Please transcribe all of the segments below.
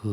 ॐ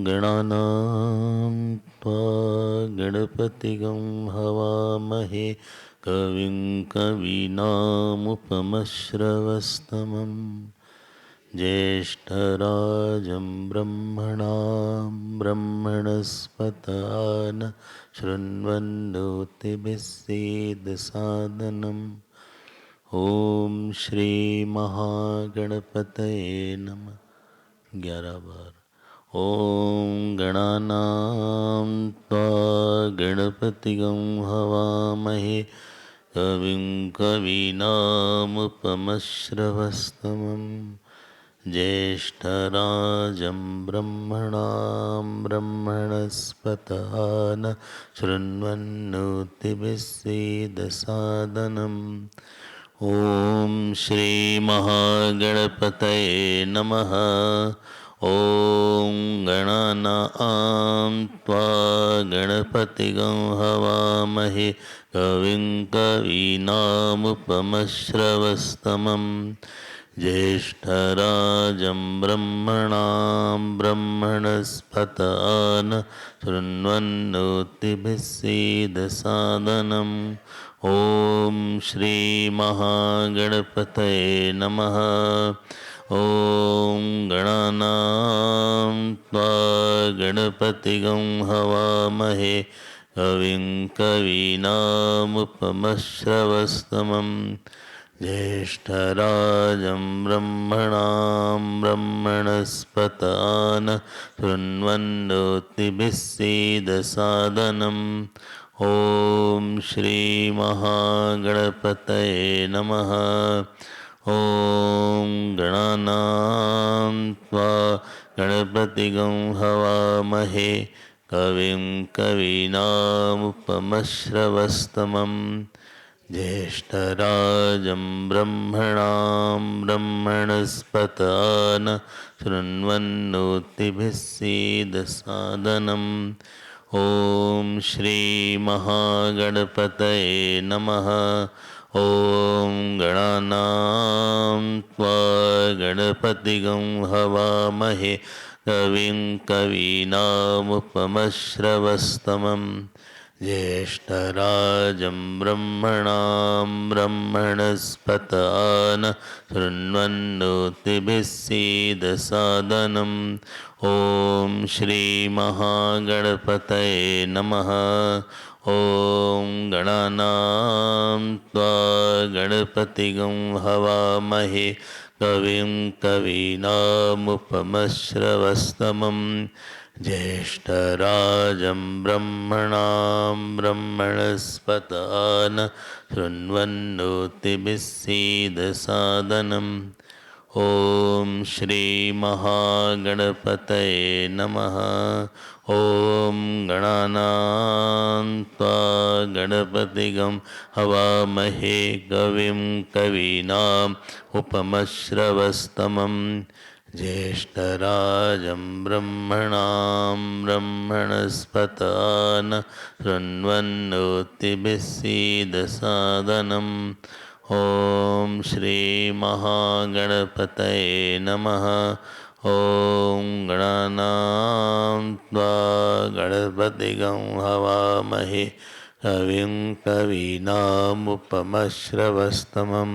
गणानां त्वा गणपतिगं हवामहे कविं कवीनामुपमश्रवस्तमं ज्येष्ठराजं ब्रह्मणां ब्रह्मणस्पत न शृण्वन्नोतिभिः सीदसादनम् ॐ श्रीमहागणपतये नमः। 11 बार। ॐ गणानां त्वा गणपतिगं हवामहे कविं कवीनामुपमश्रवस्तमं ज्येष्ठराजं ब्रह्मणां ब्रह्मणस्पत न शृण्वन्नोतिभिः सीदसादनम् ॐ श्रीमहागणपतये नमः। ॐ गणानां त्वा गणपतिगं हवामहे कविं कवीनामुपमश्रवस्तमं ज्येष्ठराजं ब्रह्मणां ब्रह्मणस्पत न शृण्वन्नोतिभिः सीदसादनम् ॐ श्रीमहागणपतये नमः। ॐ गणानां त्वा गणपतिगं हवामहे कविं कवीनामुपमश्रवस्तमं ज्येष्ठराजं ब्रह्मणां ब्रह्मणस्पत न शृण्वन्नोतिभिः सीदसादनम् ॐ श्रीमहागणपतये नमः। ॐ गणानां त्वा गणपतिगं हवामहे कविं कवीनामुपमश्रवस्तमं ज्येष्ठराजं ब्रह्मणां ब्रह्मणस्पत न शृण्वन्नोतिभिः सीदसादनम् ॐ श्रीमहागणपतये नमः। ॐ गणानां त्वा गणपतिगं हवामहे कविं कवीनामुपमश्रवस्तमं ज्येष्ठराजं ब्रह्मणां ब्रह्मणस्पत न शृण्वन्नोतिभिः सीदसादनम् ॐ श्रीमहागणपतये नमः। ॐ गणानां त्वा गणपतिगं हवामहे कविं कवीनामुपमश्रवस्तमं ज्येष्ठराजं ब्रह्मणां ब्रह्मणस्पत न शृण्वन्नोतिभिः सीदसादनम् ॐ श्रीमहागणपतये नमः। ॐ गणानां त्वा गणपतिगं हवामहे कविं कवीनाम् उपमश्रवस्तमं ज्येष्ठराजं ब्रह्मणां ब्रह्मणस्पत न शृण्वन्नोतिभिः सीदसादनम् ॐ श्रीमहागणपतये नमः। ॐ गणानां त्वा गणपतिगं हवामहे कविं कवीनामुपमश्रवस्तमं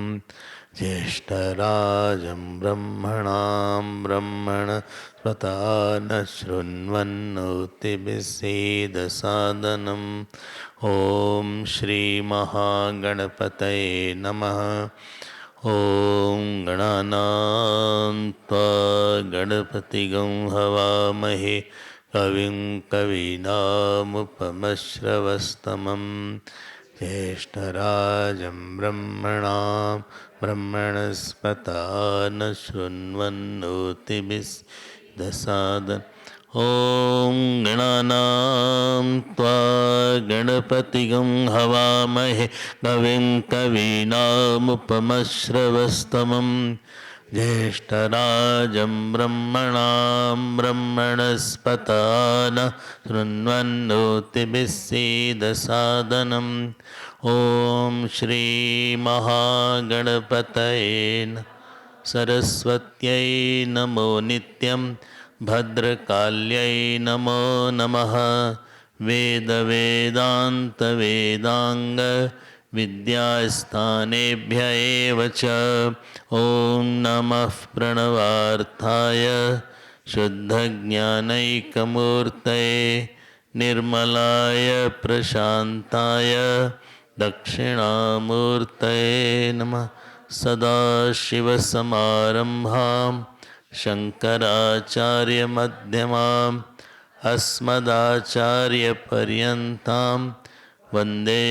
ज्येष्ठराजं ब्रह्मणां ब्रह्मणस्पता न शृण्वन्नोतिभिस्सीदसादनम्। ॐ श्रीमहागणपतये नमः। ॐ गणानां त्वा गणपतिगं हवामहे कविं कवीनामुपमश्रवस्तमं ज्येष्ठराजं ब्रह्मणां ब्रह्मणस्पता न शृण्वन्नोतिभिस्सीदसादनम्। ॐ गणानां त्वा गणपतिगं हवामहे कविं कवीनामुपमश्रवस्तमं ज्येष्ठराजं ब्रह्मणां ब्रह्मणस्पता न शृण्वन्नोतिभिस्सीदसादनम्। ॐ श्रीमहागणपतये नमः। सरस्वत्यै नमो नित्यं भद्रकाल्यै नमो नमः। वेदवेदान्तवेदाङ्ग विद्यास्थानेभ्य एव च। ॐ नमः प्रणवार्थाय शुद्धज्ञानैकमूर्तये निर्मलाय प्रशान्ताय दक्षिणामूर्तये नमः। सदाशिवसमारम्भां शङ्कराचार्यमध्यमाम् अस्मदाचार्यपर्यन्तां वन्दे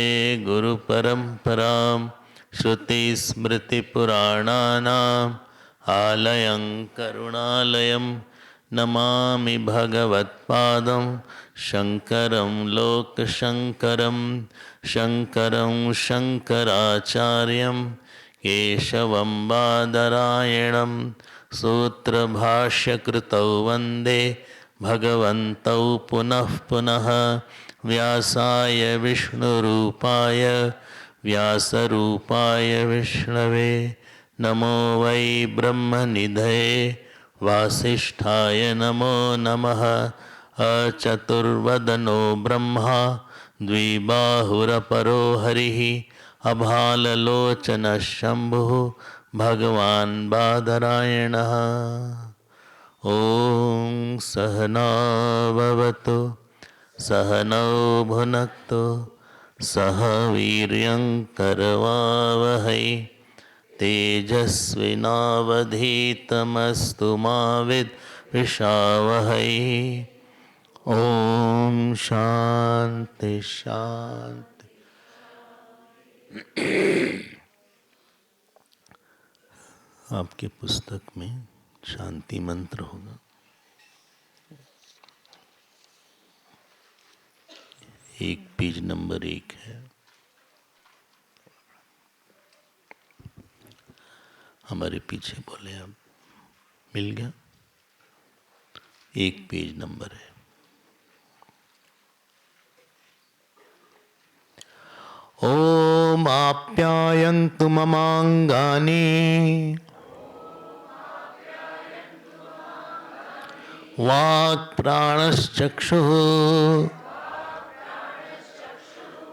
गुरुपरम्परां। श्रुतिस्मृतिपुराणानाम् आलयं करुणालयं नमामि भगवत्पादं शङ्करं लोकशङ्करं। शङ्करं शङ्कराचार्यं केशवं बादरायणं सूत्रभाष्यकृतौ वन्दे भगवन्तौ पुनः पुनः। व्यासाय विष्णुरूपाय व्यासरूपाय विष्णवे नमो वै ब्रह्मनिधये वासिष्ठाय नमो नमः। अचतुर्वदनो ब्रह्मा द्विबाहुरपरो हरिः अभाललोचनः शम्भुः भगवान् बादरायणः। ॐ सहना भवतु सहनौ भुनक्तु सह वीर्यं करवावहै तेजस्विनावधीतमस्तु मा विद्विषावहै। ओम शांति शांति। आपके पुस्तक में शांति मंत्र होगा। एक पेज नंबर 1 है। हमारे पीछे बोले आप, मिल गया? एक पेज नंबर है। ओम आप्यायन्तु ममांगानि वाक् प्राणश्चक्षुः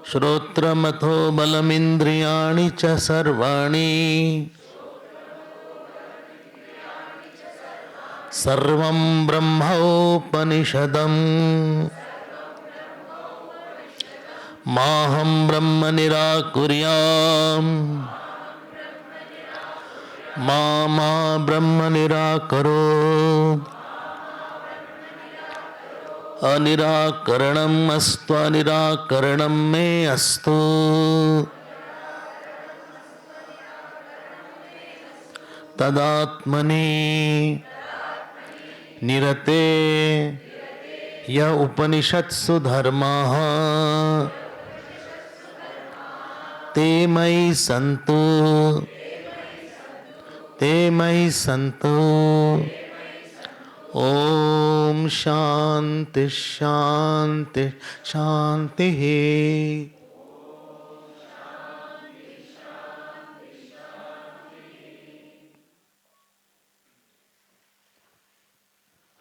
श्रोत्रमथो बलमिन्द्रियाणि च सर्वाणि सर्वं ब्रह्मोपनिषदम् माहं ब्रह्म निराकुर्याम् मा ब्रह्म निराकरोत्। अनिराकरणम् अस्तु अनिराकरणं मे अस्तु। तदात्मनि निरते य उपनिषत्सु धर्माः ते मयि सन्तु ते मयि सन्तु। ओम शांति शांति शांति।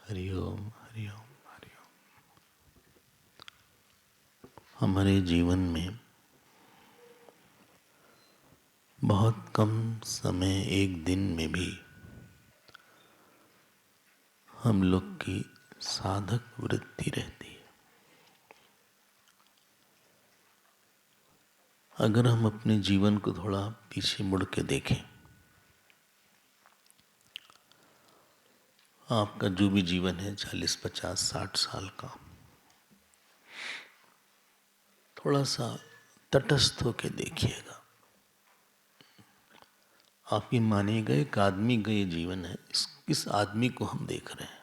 हरिओम हरिओम हरिओम। हमारे जीवन में बहुत कम समय एक दिन में भी हम लोग की साधक वृत्ति रहती है। अगर हम अपने जीवन को थोड़ा पीछे मुड़ के देखें, आपका जो भी जीवन है 40, 50, 60 साल का, थोड़ा सा तटस्थ होके देखिएगा। आप ये मानिएगा एक आदमी का ये जीवन है, इस आदमी को हम देख रहे हैं।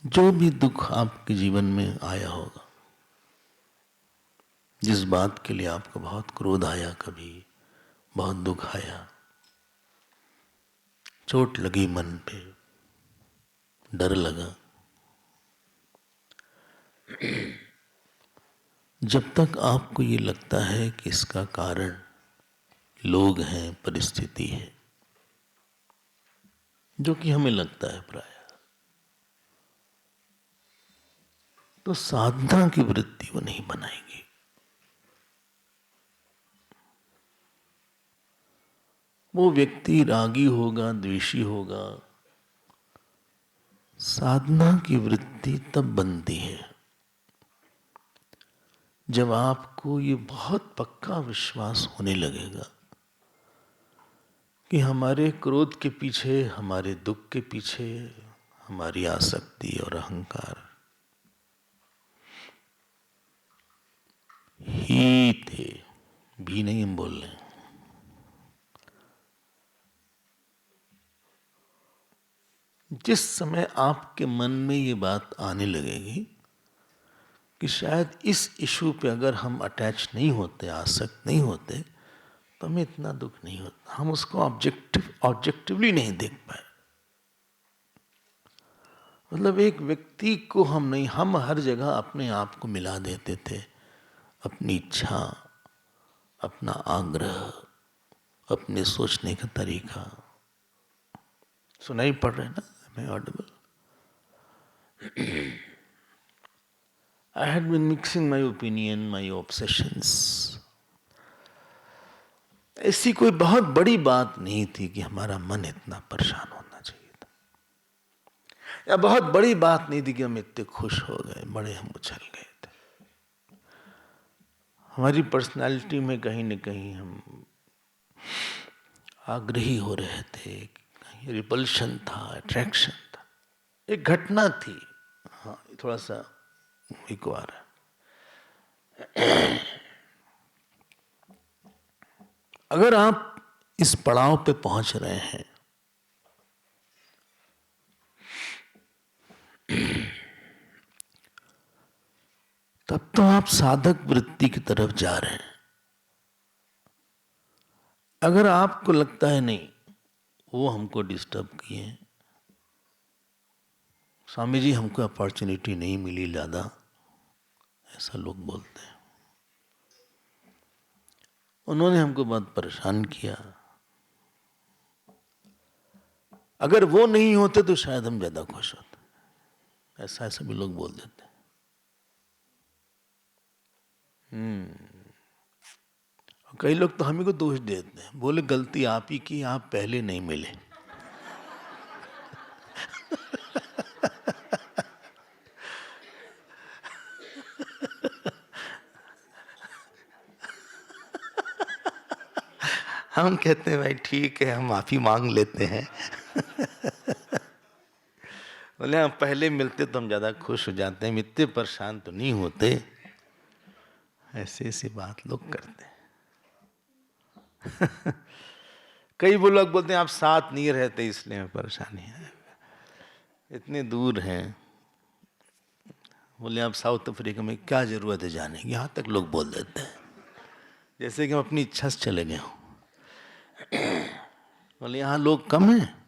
जो भी दुख आपके जीवन में आया होगा, जिस बात के लिए आपको बहुत क्रोध आया, कभी बहुत दुख आया, चोट लगी मन पे, डर लगा, जब तक आपको ये लगता है कि इसका कारण लोग हैं, परिस्थिति है, जो कि हमें लगता है प्राय, तो साधना की वृत्ति वो नहीं बनाएंगे। वो व्यक्ति रागी होगा, द्वेषी होगा। साधना की वृत्ति तब बनती है जब आपको ये बहुत पक्का विश्वास होने लगेगा कि हमारे क्रोध के पीछे, हमारे दुख के पीछे हमारी आसक्ति और अहंकार ही थे, भी नहीं हम बोल रहे हैं। जिस समय आपके मन में ये बात आने लगेगी कि शायद इस इशू पे अगर हम अटैच नहीं होते, आसक्त नहीं होते, तो हमें इतना दुख नहीं होता, हम उसको ऑब्जेक्टिवली नहीं देख पाए। मतलब एक व्यक्ति को हम हर जगह अपने आप को मिला देते थे, अपनी इच्छा, अपना आग्रह, अपने सोचने का तरीका। सुनाई पड़ रहा है ना? मैं Audible? I had been mixing my opinion, my obsessions. ऐसी कोई बहुत बड़ी बात नहीं थी कि हमारा मन इतना परेशान होना चाहिए था, या बहुत बड़ी बात नहीं थी कि हम इतने खुश हो गए, बड़े हम उछल गए थे। हमारी पर्सनालिटी में कहीं न कहीं हम आग्रही हो रहे थे, कहीं रिपल्शन था, अट्रैक्शन था, एक घटना थी। हाँ, थोड़ा सा एक बार अगर आप इस पड़ाव पे पहुंच रहे हैं, तब तो आप साधक वृत्ति की तरफ जा रहे हैं। अगर आपको लगता है नहीं, वो हमको डिस्टर्ब किए, स्वामी जी हमको अपॉर्चुनिटी नहीं मिली ज़्यादा, ऐसा लोग बोलते हैं, उन्होंने हमको बहुत परेशान किया, अगर वो नहीं होते तो शायद हम ज्यादा खुश होते, ऐसा भी लोग बोल देते हैं। कई लोग तो हम ही को दोष देते हैं, बोले गलती आप ही की, आप पहले नहीं मिले। हम कहते हैं भाई ठीक है, हम माफी मांग लेते हैं। बोले हम पहले मिलते तो हम ज्यादा खुश हो जाते हैं, इतने परेशान तो नहीं होते। ऐसी बात लोग करते हैं। कई वो लोग बोलते हैं आप साथ नहीं रहते इसलिए हमें परेशानी है, इतने दूर हैं। बोले आप साउथ अफ्रीका में क्या जरूरत है जाने की, यहाँ तक लोग बोल देते हैं, जैसे कि हम अपनी इच्छा से चले गए हों। बोले यहाँ लोग कम हैं।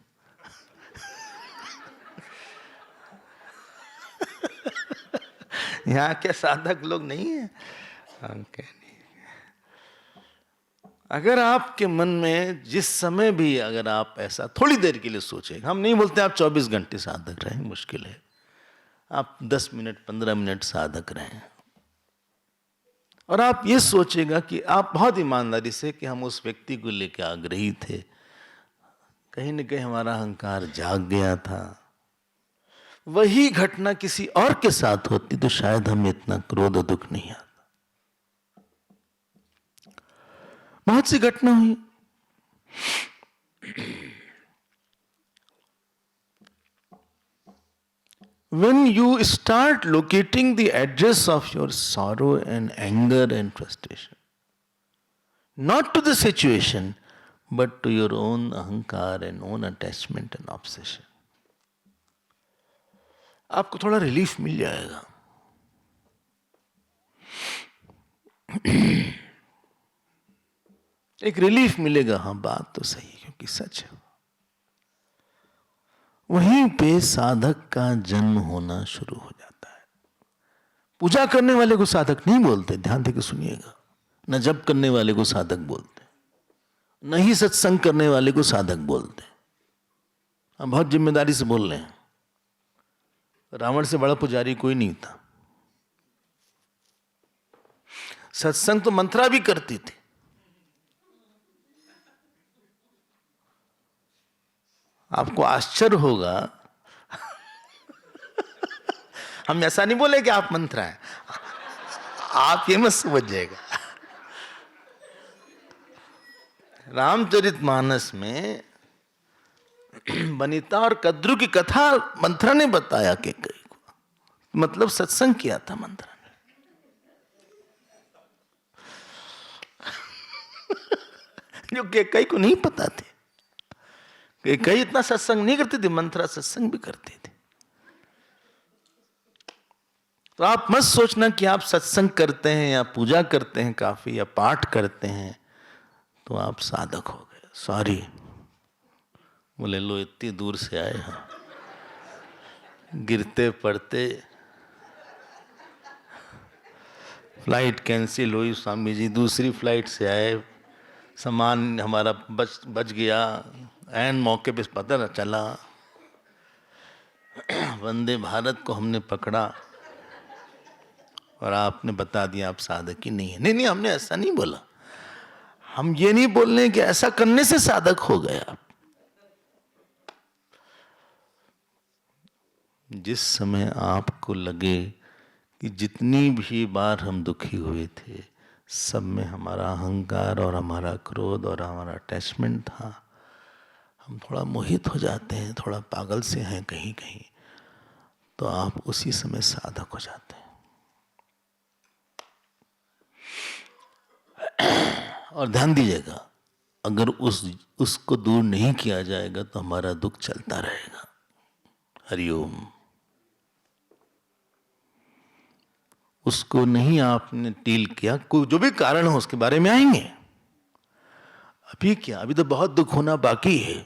यहाँ क्या साधक लोग नहीं है? अगर आपके मन में जिस समय भी अगर आप ऐसा थोड़ी देर के लिए सोचें, हम नहीं बोलते आप 24 घंटे साधक रहें, मुश्किल है, आप 10 मिनट 15 मिनट साधक रहें, और आप ये सोचेगा कि आप बहुत ईमानदारी से कि हम उस व्यक्ति को लेकर आग्रही थे, कहीं न कहीं हमारा अहंकार जाग गया था, वही घटना किसी और के साथ होती तो शायद हमें इतना क्रोध और दुख नहीं आता। बहुत सी घटना हुई। When you start locating the address of your sorrow and anger and frustration, not to the situation, but to your own ahankar and own attachment and obsession, आपको थोड़ा रिलीफ मिल जाएगा। एक रिलीफ मिलेगा, हाँ बात तो सही है, क्योंकि सच है। वहीं पे साधक का जन्म होना शुरू हो जाता है। पूजा करने वाले को साधक नहीं बोलते, ध्यान देकर सुनिएगा। न जप करने वाले को साधक बोलते, न ही सत्संग करने वाले को साधक बोलते। हम बहुत जिम्मेदारी से बोल रहे हैं। रावण से बड़ा पुजारी कोई नहीं था। सत्संग तो मंत्रा भी करती थी। आपको आश्चर्य होगा, हम ऐसा नहीं बोले कि आप मंत्रा हैं, आप ये मत समझ जाएगा। रामचरितमानस में वनिता और कद्रु की कथा मंत्रा ने बताया कि कई को, मतलब सत्संग किया था मंत्रा ने। जो कि कई को नहीं पता थे। कि कई इतना सत्संग नहीं करती थी, मंत्रा सत्संग भी करती थी। तो आप मत सोचना कि आप सत्संग करते हैं या पूजा करते हैं काफी या पाठ करते हैं तो आप साधक हो गए। सॉरी, बोले लो इतनी दूर से आए हैं, गिरते पड़ते फ्लाइट कैंसिल हुई, स्वामी जी दूसरी फ्लाइट से आए, सामान हमारा बच गया, एन मौके पे पता न चला, वंदे भारत को हमने पकड़ा और आपने बता दिया आप साधक ही नहीं है। नहीं, हमने ऐसा नहीं बोला। हम ये नहीं बोल रहे कि ऐसा करने से साधक हो गए आप। जिस समय आपको लगे कि जितनी भी बार हम दुखी हुए थे सब में हमारा अहंकार और हमारा क्रोध और हमारा अटैचमेंट था, हम थोड़ा मोहित हो जाते हैं, थोड़ा पागल से हैं कहीं कहीं, तो आप उसी समय साधक हो जाते हैं। और ध्यान दीजिएगा, अगर उसको दूर नहीं किया जाएगा तो हमारा दुख चलता रहेगा। हरिओम। उसको नहीं आपने डील किया, कोई जो भी कारण हो उसके बारे में आएंगे। अभी क्या, अभी तो बहुत दुख होना बाकी है।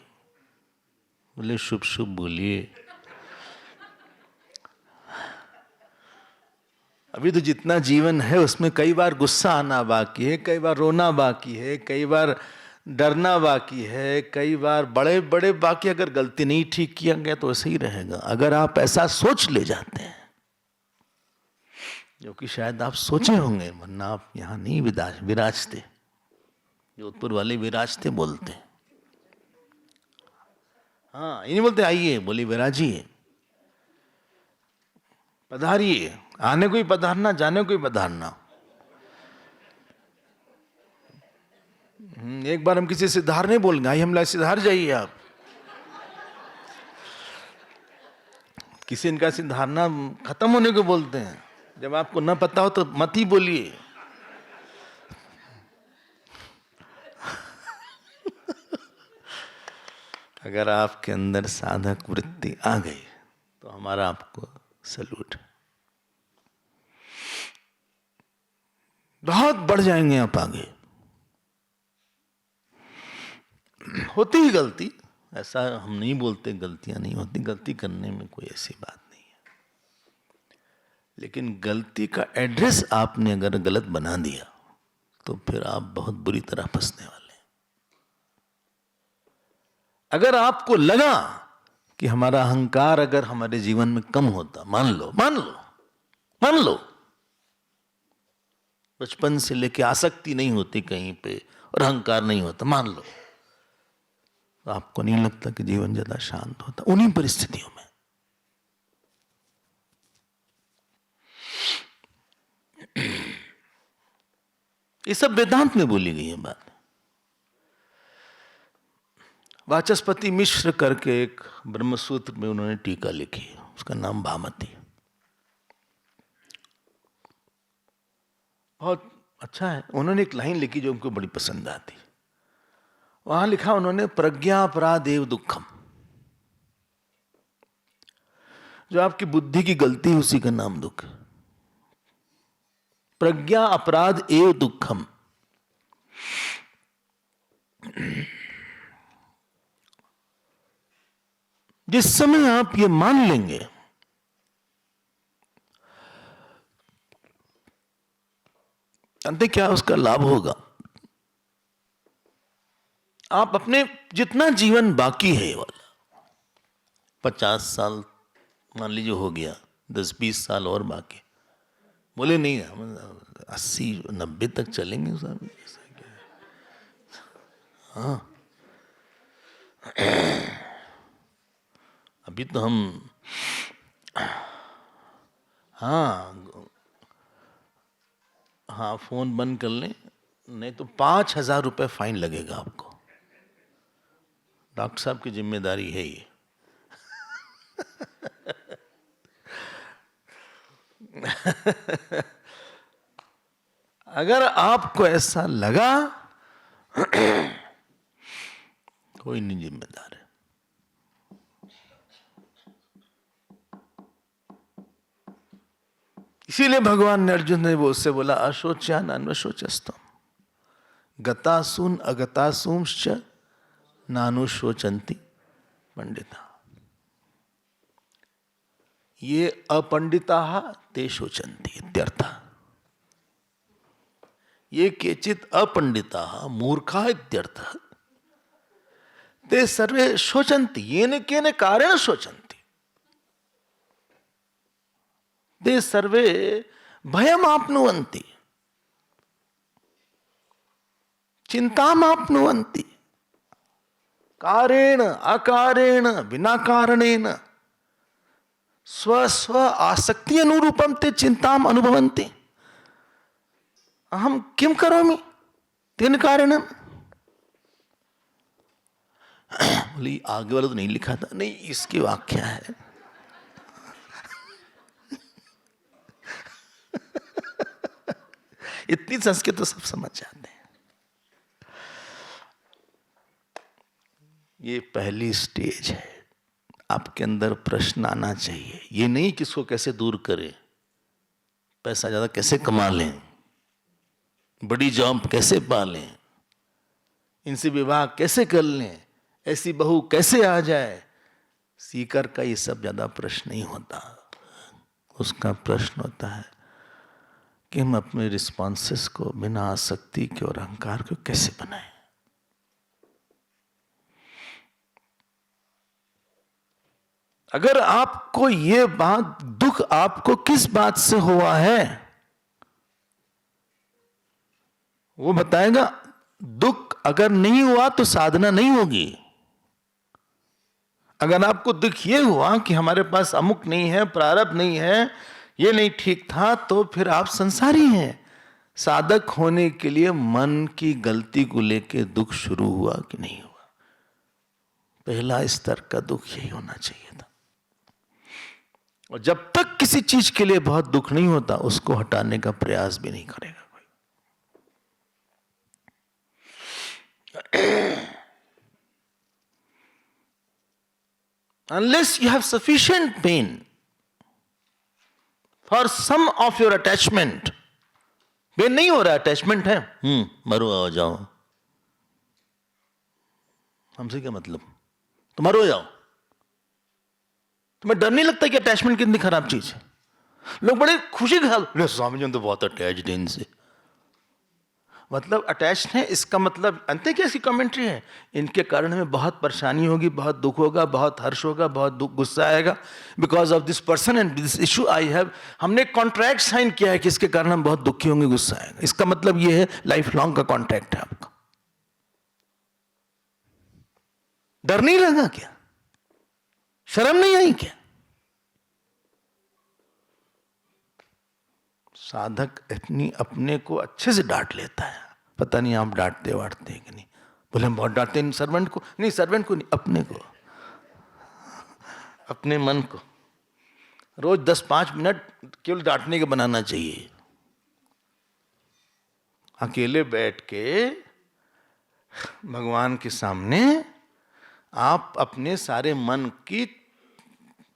बोले शुभ शुभ बोलिए। अभी तो जितना जीवन है उसमें कई बार गुस्सा आना बाकी है, कई बार रोना बाकी है, कई बार डरना बाकी है, कई बार बड़े बड़े बाकी। अगर गलती नहीं ठीक किया गया तो ऐसे ही रहेगा। अगर आप ऐसा सोच ले जाते हैं, जो कि शायद आप सोचे होंगे, वरना आप यहां नहीं विराजते। जोधपुर वाले विराजते बोलते हैं। हाँ, ये नहीं बोलते आइए, बोली विराजिए, पधारिए। आने को ही पधारना, जाने को ही पधारना। एक बार हम किसी से धार नहीं बोलेंगे, आई हम लाइसे धार जाइए आप। किसी इनका से धारना खत्म होने को बोलते हैं। जब आपको न पता हो तो मत ही बोलिए। अगर आपके अंदर साधक वृत्ति आ गई तो हमारा आपको सैल्यूट। बहुत बढ़ जाएंगे आप आगे। होती ही गलती, ऐसा हम नहीं बोलते गलतियां नहीं होती, गलती करने में कोई ऐसी बात नहीं है। लेकिन गलती का एड्रेस आपने अगर गलत बना दिया तो फिर आप बहुत बुरी तरह फंसने वाले हैं। अगर आपको लगा कि हमारा अहंकार अगर हमारे जीवन में कम होता, मान लो बचपन से लेके आसक्ति नहीं होती कहीं पे और अहंकार नहीं होता, मान लो, तो आपको नहीं लगता कि जीवन ज्यादा शांत होता उन्हीं परिस्थितियों में? ये सब वेदांत में बोली गई है बात। वाचस्पति मिश्र करके एक ब्रह्मसूत्र में उन्होंने टीका लिखी, उसका नाम भामती, बहुत अच्छा है। उन्होंने एक लाइन लिखी जो उनको बड़ी पसंद आती। वहां लिखा उन्होंने, प्रज्ञा अपराध एव दुखम, जो आपकी बुद्धि की गलती है उसी का नाम दुख है। प्रज्ञा अपराध एव दुखम। जिस समय आप ये मान लेंगे जानते क्या उसका लाभ होगा? आप अपने जितना जीवन बाकी है वाला 50 साल मान लीजिए हो गया, 10-20 साल और बाकी, बोले नहीं हम 80-90 तक चलेंगे सर, हाँ अभी तो हम, हाँ फोन बंद कर लें, नहीं तो 5,000 रुपये फाइन लगेगा आपको। डॉक्टर साहब की जिम्मेदारी है ये। अगर आपको ऐसा लगा कोई नहीं जिम्मेदार है। इसीलिए भगवान ने अर्जुन ने वो उससे बोला, अशोच्या नान्वशोचस्तम गतासून अगतासूंश्च नानुशोचंती पंडिता। ये अपंडिताः ते शोचन्ति इत्यर्थः। ये केचित् अपंडिताः मूर्खाः इत्यर्थः। ते सर्वे शोचन्ति येन केन कारेण शोचन्ति। ते सर्वे भयम् आप्नुवन्ति, चिंताम् आप्नुवन्ति, कारेण अकारेण बिना कारणेन स्व आसक्ति अनुरूपम ते चिंताम् अनुभवन्ति। अहम किम करोमि तेन कारणेन। बोली आगे वाला तो नहीं लिखा था, नहीं इसकी व्याख्या है। इतनी संस्कृत तो सब समझ जाते हैं। ये पहली स्टेज है। आपके अंदर प्रश्न आना चाहिए, ये नहीं कि इसको कैसे दूर करें, पैसा ज्यादा कैसे कमा लें, बड़ी जॉब कैसे पा लें, इनसे विवाह कैसे कर लें, ऐसी बहू कैसे आ जाए। सीकर का ये सब ज्यादा प्रश्न नहीं होता। उसका प्रश्न होता है कि हम अपने रिस्पॉन्सेस को बिना आसक्ति के और अहंकार को कैसे बनाएं। अगर आपको ये बात, दुख आपको किस बात से हुआ है वो बताएगा। दुख अगर नहीं हुआ तो साधना नहीं होगी। अगर आपको दुख ये हुआ कि हमारे पास अमुक नहीं है, प्रारब्ध नहीं है, ये नहीं ठीक था, तो फिर आप संसारी हैं। साधक होने के लिए मन की गलती को लेके दुख शुरू हुआ कि नहीं हुआ, पहला स्तर का दुख यही होना चाहिए था। और जब तक किसी चीज के लिए बहुत दुख नहीं होता उसको हटाने का प्रयास भी नहीं करेगा कोई। Unless you have sufficient pain for some of your attachment, pain नहीं हो रहा, अटैचमेंट है, मरो आओ जाओ। हमसे क्या मतलब, तो मरो जाओ। तुम्हें डर नहीं लगता कि अटैचमेंट कितनी खराब चीज है? लोग बड़े खुशी के साथ, स्वामी जी तो बहुत अटैच्ड हैं इनसे। मतलब अटैच है, इसका मतलब अंत क्या इसकी कमेंट्री है, इनके कारण हमें बहुत परेशानी होगी, बहुत दुख होगा, बहुत हर्ष होगा, बहुत दुख गुस्सा आएगा, because of this person and this issue I have, हमने कॉन्ट्रैक्ट साइन किया है कि इसके कारण हम बहुत दुखी होंगे, गुस्सा आएगा। इसका मतलब ये है लाइफ लॉन्ग का कॉन्ट्रैक्ट है आपका। डर नहीं लगा क्या? शर्म नहीं आई क्या? साधक अपने को अच्छे से डांट लेता है। पता नहीं आप डांटते वाटते हैं कि नहीं? बोले हम बहुत डांटते हैं सर्वेंट को। नहीं, सर्वेंट को नहीं, अपने को, अपने मन को रोज 10-5 मिनट केवल डांटने के बनाना चाहिए। अकेले बैठ के भगवान के सामने आप अपने सारे मन की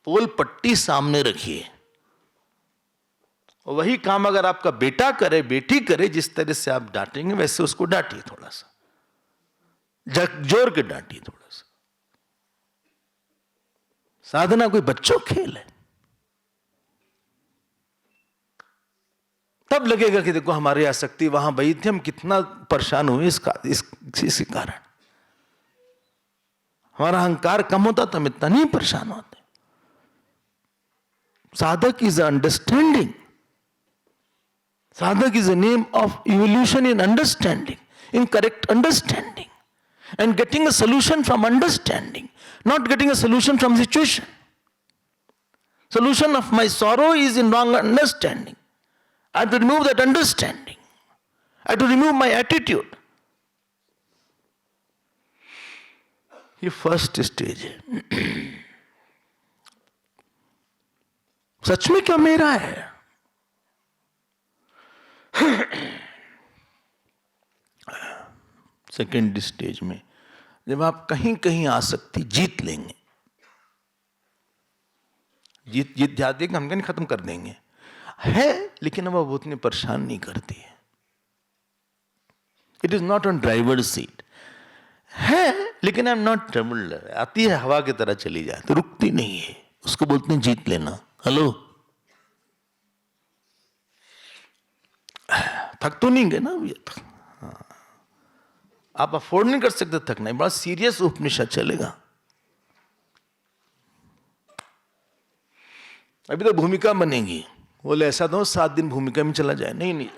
पोल पट्टी सामने रखिए, वही काम अगर आपका बेटा करे, बेटी करे, जिस तरह से आप डांटेंगे वैसे उसको डांटिए, थोड़ा सा जोर के डांटिए थोड़ा सा। साधना कोई बच्चों खेल है? तब लगेगा कि देखो हमारी आसक्ति वहां बही थी, हम कितना परेशान हुए इसी कारण। हमारा अहंकार कम होता तो हम इतना नहीं परेशान होते। साधक is understanding, sadhak is a name of evolution in understanding, in correct understanding, and getting a solution from understanding, not getting a solution from situation. Solution of my sorrow is in wrong understanding. I have to remove that understanding. I have to remove my attitude. ये first stage है। सच में क्या मेरा है? Second stage में जब आप कहीं कहीं आसक्ति जीत लेंगे, जीत जाते हम कहीं खत्म कर देंगे है, लेकिन अब वो उतनी परेशान नहीं करती है। It is not on driver seat है, लेकिन आई एम नॉट ट्रबल्ड। आती है हवा की तरह चली जाए तो रुकती नहीं है, उसको बोलते हैं जीत लेना। हेलो, थक तो नहीं गए ना अभी तक? हाँ। आप अफोर्ड नहीं कर सकते थकना, बड़ा सीरियस उपनिषद चलेगा। अभी तो भूमिका बनेगी, बोले ऐसा तो 7 दिन भूमिका में चला जाए। नहीं नहीं,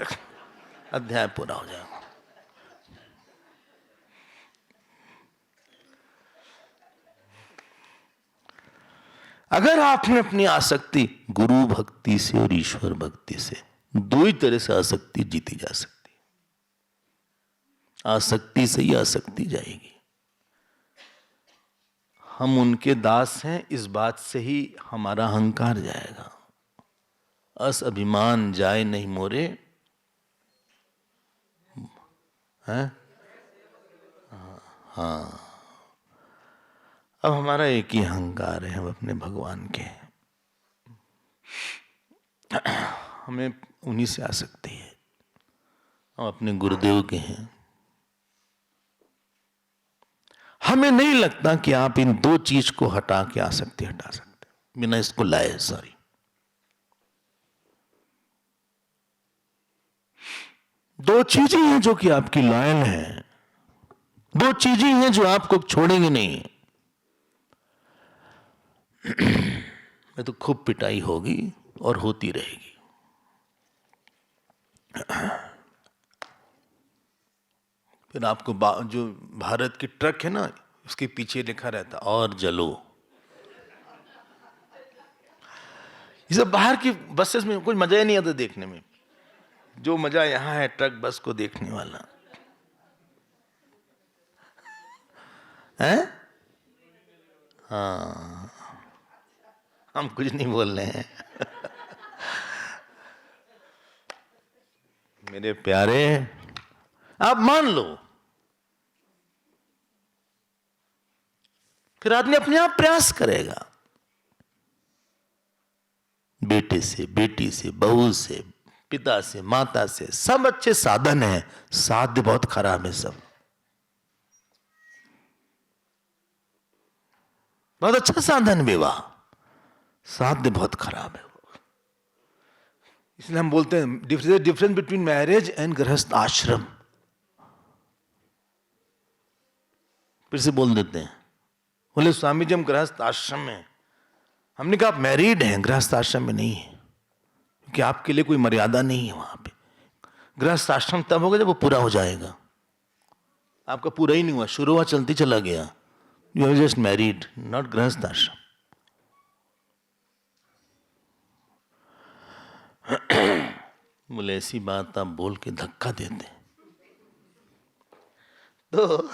अध्याय पूरा हो जाएगा। अगर आपने अपनी आसक्ति गुरु भक्ति से और ईश्वर भक्ति से, दो ही तरह से आसक्ति जीती जा सकती। आसक्ति से ही आसक्ति जाएगी। हम उनके दास हैं, इस बात से ही हमारा अहंकार जाएगा। अस अभिमान जाए नहीं मोरे, हैं? हाँ, अब हमारा एक ही अहंकार है, हम अपने भगवान के हैं। हमें उन्हीं से आसक्ति है, हम अपने गुरुदेव के हैं। हमें नहीं लगता कि आप इन दो चीज को हटा के आसक्ति हटा सकते बिना इसको लाए। सॉरी, दो चीजें हैं जो कि आपकी लॉयल हैं, दो चीजें हैं जो आपको छोड़ेंगे नहीं। मैं तो खूब पिटाई होगी और होती रहेगी। फिर आपको जो भारत की ट्रक है ना, उसके पीछे लिखा रहता और जलो। ये सब बाहर की बसेस में कुछ मजा ही नहीं आता देखने में। जो मजा यहां है ट्रक बस को देखने वाला है। हाँ, हम कुछ नहीं बोल रहे हैं। मेरे प्यारे, आप मान लो, फिर आदमी अपने आप प्रयास करेगा। बेटे से, बेटी से, बहू से, पिता से, माता से, सब अच्छे साधन हैं, साध्य बहुत खराब है। सब बहुत अच्छा साधन विवाह, साध्य बहुत खराब है। इसलिए हम बोलते हैं डिफरेंस बिटवीन मैरिज एंड गृहस्थ आश्रम। फिर से बोल देते हैं, बोले स्वामी जी हम गृहस्थ आश्रम में। हमने कहा आप मैरिड हैं, गृहस्थ आश्रम में नहीं है, क्योंकि आपके लिए कोई मर्यादा नहीं है वहां पे। गृहस्थ आश्रम तब होगा जब वो पूरा हो जाएगा। आपका पूरा ही नहीं हुआ, शुरू हुआ चलती चला गया। You are just married, not गृहस्थ आश्रम। बोले ऐसी बात आप बोल के धक्का देते तो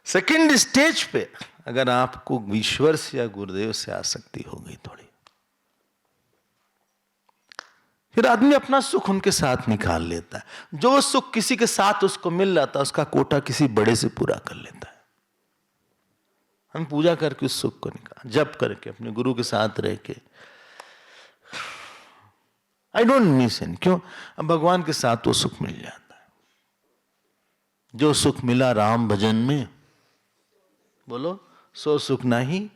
सेकंड स्टेज पे अगर आपको ईश्वर से या गुरुदेव से आसक्ति हो गई थोड़ी, फिर आदमी अपना सुख उनके साथ निकाल लेता है। जो सुख किसी के साथ उसको मिल जाता है, उसका कोटा किसी बड़े से पूरा कर लेता है। हम पूजा करके उस सुख को निकाल, जप करके अपने गुरु के साथ रह के, आई डोंट मिस इन, क्यों? अब भगवान के साथ वो सुख मिल जाता है। जो सुख मिला राम भजन में, बोलो सो सुख नहीं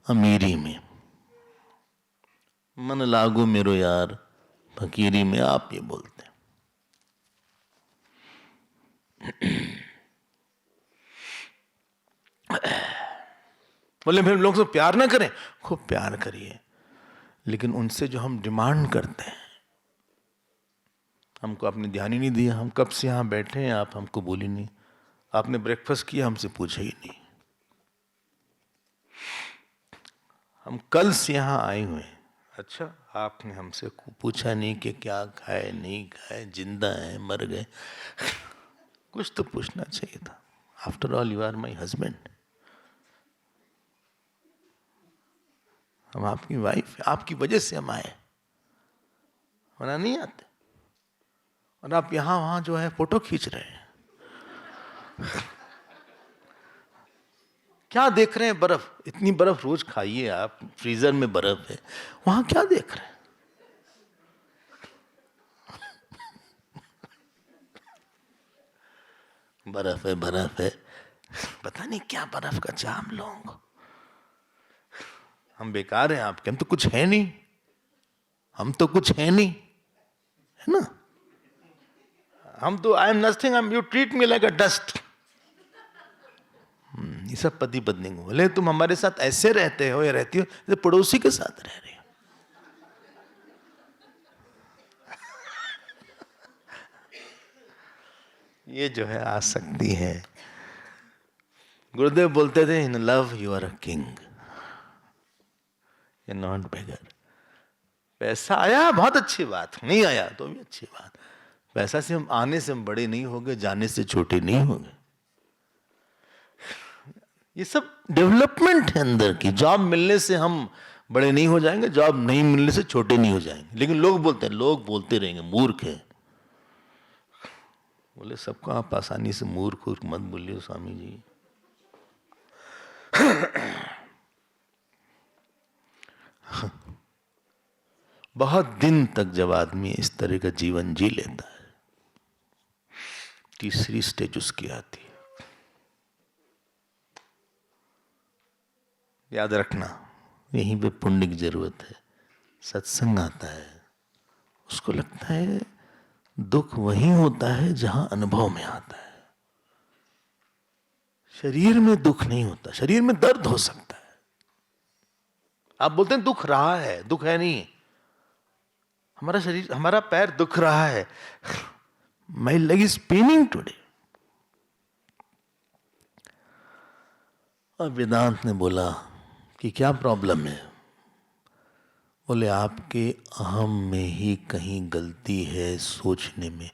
अमीरी में। मन लागो मेरो यार फकीरी में, आप ये बोलते हैं। बोले फिर लोग से प्यार ना करें, खूब प्यार करिए, लेकिन उनसे जो हम डिमांड करते हैं, हमको आपने ध्यान ही नहीं दिया, हम कब से यहां बैठे हैं, आप हमको बोली नहीं, आपने ब्रेकफास्ट किया हमसे पूछा ही नहीं, हम कल से यहां आए हुए हैं, अच्छा आपने हमसे पूछा नहीं कि क्या खाए नहीं खाए, जिंदा है मर गए, कुछ तो पूछना चाहिए था। After all you are my husband, हम आपकी वाइफ, आपकी वजह से हम आए, वरना नहीं आते। और आप यहां वहां जो है फोटो खींच रहे हैं, क्या देख रहे हैं? बर्फ, इतनी बर्फ रोज खाइए आप, फ्रीजर में बर्फ है, वहां क्या देख रहे हैं? बर्फ है बर्फ है, पता नहीं क्या बर्फ का जाम लोगों को। हम बेकार हैं आपके, हम तो कुछ है नहीं, हम तो कुछ है नहीं, है ना? हम तो I am nothing, you treat me like a dust. ये सब पति पत्नी को बोले तुम हमारे साथ ऐसे रहते हो या रहती हो जैसे पड़ोसी के साथ रह रही हो। ये जो है आसक्ति है। गुरुदेव बोलते थे in love you are a king, you not beggar. पैसा आया बहुत अच्छी बात, नहीं आया तो भी अच्छी बात। पैसा से हम आने से हम बड़े नहीं हो गए, जाने से छोटे नहीं हो गए। ये सब डेवलपमेंट है अंदर की। जॉब मिलने से हम बड़े नहीं हो जाएंगे, जॉब नहीं मिलने से छोटे नहीं हो जाएंगे। लेकिन लोग बोलते हैं, लोग बोलते रहेंगे मूर्ख है। बोले सबको आप आसानी से मूर्ख मत बोलिए स्वामी जी। बहुत दिन तक जब आदमी इस तरह का जीवन जी लेता है, तीसरी स्टेज उसकी आती है। याद रखना, यहीं पे पुण्य की जरूरत है। सत्संग आता है, उसको लगता है दुख वहीं होता है जहां अनुभव में आता है। शरीर में दुख नहीं होता, शरीर में दर्द हो सकता है। आप बोलते हैं दुख रहा है, दुख है नहीं। हमारा शरीर, हमारा पैर दुख रहा है, my leg is Penning today. और वेदांत ने बोला कि क्या प्रॉब्लम है? बोले आपके अहम में ही कहीं गलती है सोचने में।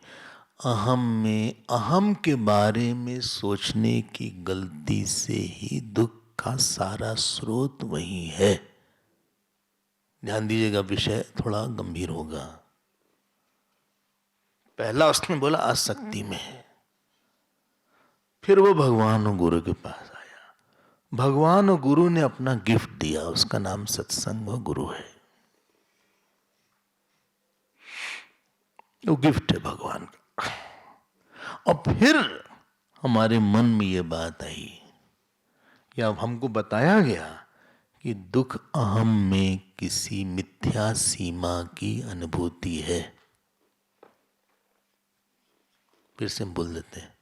अहम में, अहम के बारे में सोचने की गलती से ही दुख का सारा स्रोत वही है। ध्यान दीजिएगा, विषय थोड़ा गंभीर होगा। पहला उसने बोला आसक्ति में है, फिर वो भगवान और गुरु के पास आया। भगवान और गुरु ने अपना गिफ्ट दिया, उसका नाम सत्संग और गुरु है। वो गिफ्ट है भगवान का। और फिर हमारे मन में ये बात आई, या हमको बताया गया कि दुख अहम में किसी मिथ्या सीमा की अनुभूति है। फिर से हम बोल देते हैं,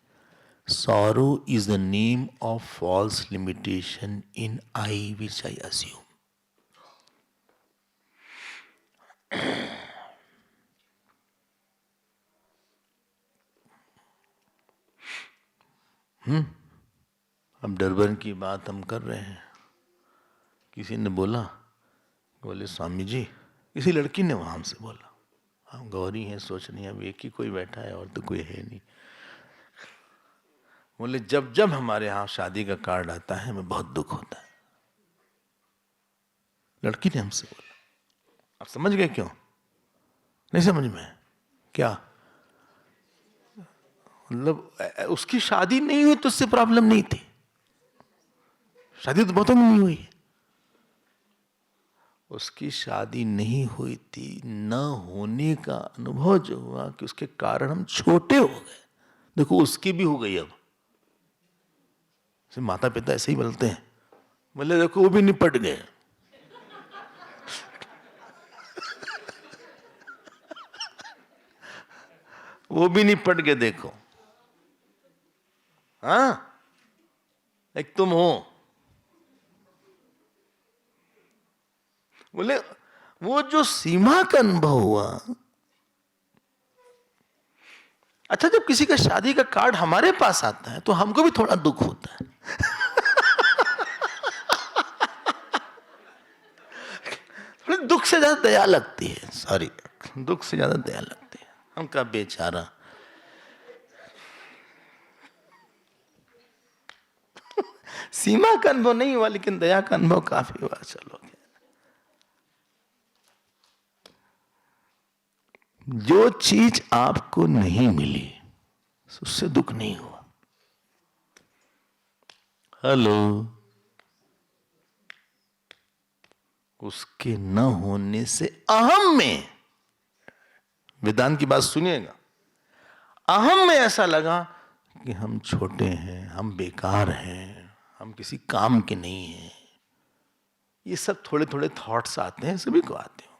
Sorrow is the name of false limitation in I, which I assume. अब डरबन की बात हम कर रहे हैं, किसी ने बोला, बोले स्वामी जी, किसी लड़की ने वहां हमसे बोला, हम गौरी हैं, सोच रही हैं अब एक ही कोई बैठा है और तो कोई है नहीं। बोले जब जब हमारे यहाँ शादी का कार्ड आता है हमें बहुत दुख होता है। लड़की ने हमसे बोला। आप समझ गए क्यों? नहीं समझ में? क्या मतलब उसकी शादी नहीं हुई तो उससे प्रॉब्लम नहीं थी, शादी तो बहुतों में नहीं हुई। उसकी शादी नहीं हुई थी, न होने का अनुभव जो हुआ कि उसके कारण हम छोटे हो गए। देखो उसकी भी हो गई। अब माता पिता ऐसे ही बोलते हैं, बोले देखो वो भी निपट गए। वो भी निपट गए, देखो। हाँ, एक तुम हो। बोले वो जो सीमा का अनुभव हुआ। अच्छा, जब किसी का शादी का कार्ड हमारे पास आता है तो हमको भी थोड़ा दुख होता है। दुख से ज्यादा दया लगती है, सॉरी, दुख से ज्यादा दया लगती है। हम का बेचारा। सीमा का अनुभव नहीं हुआ लेकिन दया का अनुभव काफी हुआ। चलो, जो चीज आपको नहीं मिली उससे दुख नहीं हुआ। हेलो, उसके न होने से अहम में, वेदांत की बात सुनिएगा, अहम में ऐसा लगा कि हम छोटे हैं, हम बेकार हैं, हम किसी काम के नहीं हैं। ये सब थोड़े थोड़े थॉट्स आते हैं, सभी को आते हैं,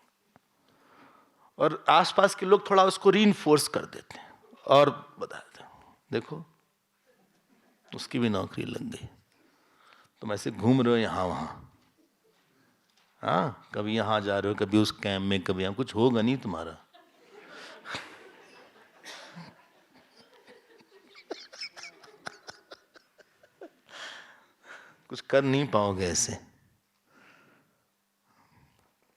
और आसपास के लोग थोड़ा उसको रीइंफोर्स कर देते हैं और बता देते हैं, देखो उसकी भी नौकरी लग गई, तुम ऐसे घूम रहे हो यहाँ वहां। हाँ, कभी यहाँ जा रहे हो, कभी उस कैंप में, कभी यहाँ, कुछ होगा नहीं तुम्हारा। कुछ कर नहीं पाओगे ऐसे।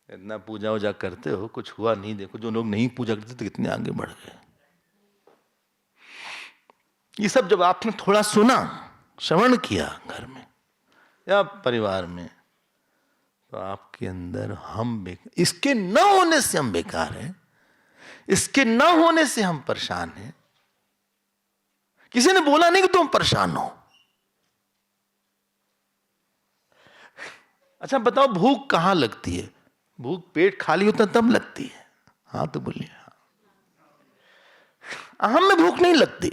इतना पूजा वूजा करते हो, कुछ हुआ नहीं। देखो जो लोग नहीं पूजा करते तो कितने आगे बढ़ गए। ये सब जब आपने थोड़ा सुना, श्रवण किया घर में या परिवार में, तो आपके अंदर हम बेकार, इसके न होने से हम बेकार हैं, इसके न होने से हम परेशान हैं। किसी ने बोला नहीं कि तुम परेशान हो। अच्छा बताओ, भूख कहां लगती है? भूख पेट खाली होता तब लगती है। हाँ तो बोलिए। अहम में भूख नहीं लगती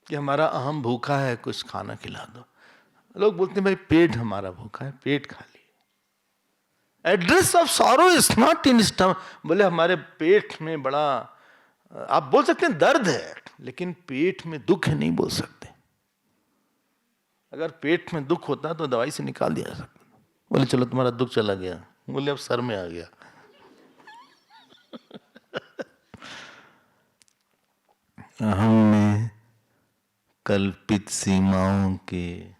कि हमारा अहम भूखा है, कुछ खाना खिला दो। लोग बोलते हैं भाई पेट हमारा भूखा है, पेट खाली। Address of sorrow is not in stomach. बोले हमारे पेट में बड़ा, आप बोल सकते हैं दर्द है, लेकिन पेट में दुख है नहीं बोल सकते। अगर पेट में दुख होता तो दवाई से निकाल दिया जा सकता। बोले चलो तुम्हारा दुख चला गया, बोले अब सर में आ गया। अहम में कल्पित सीमाओं के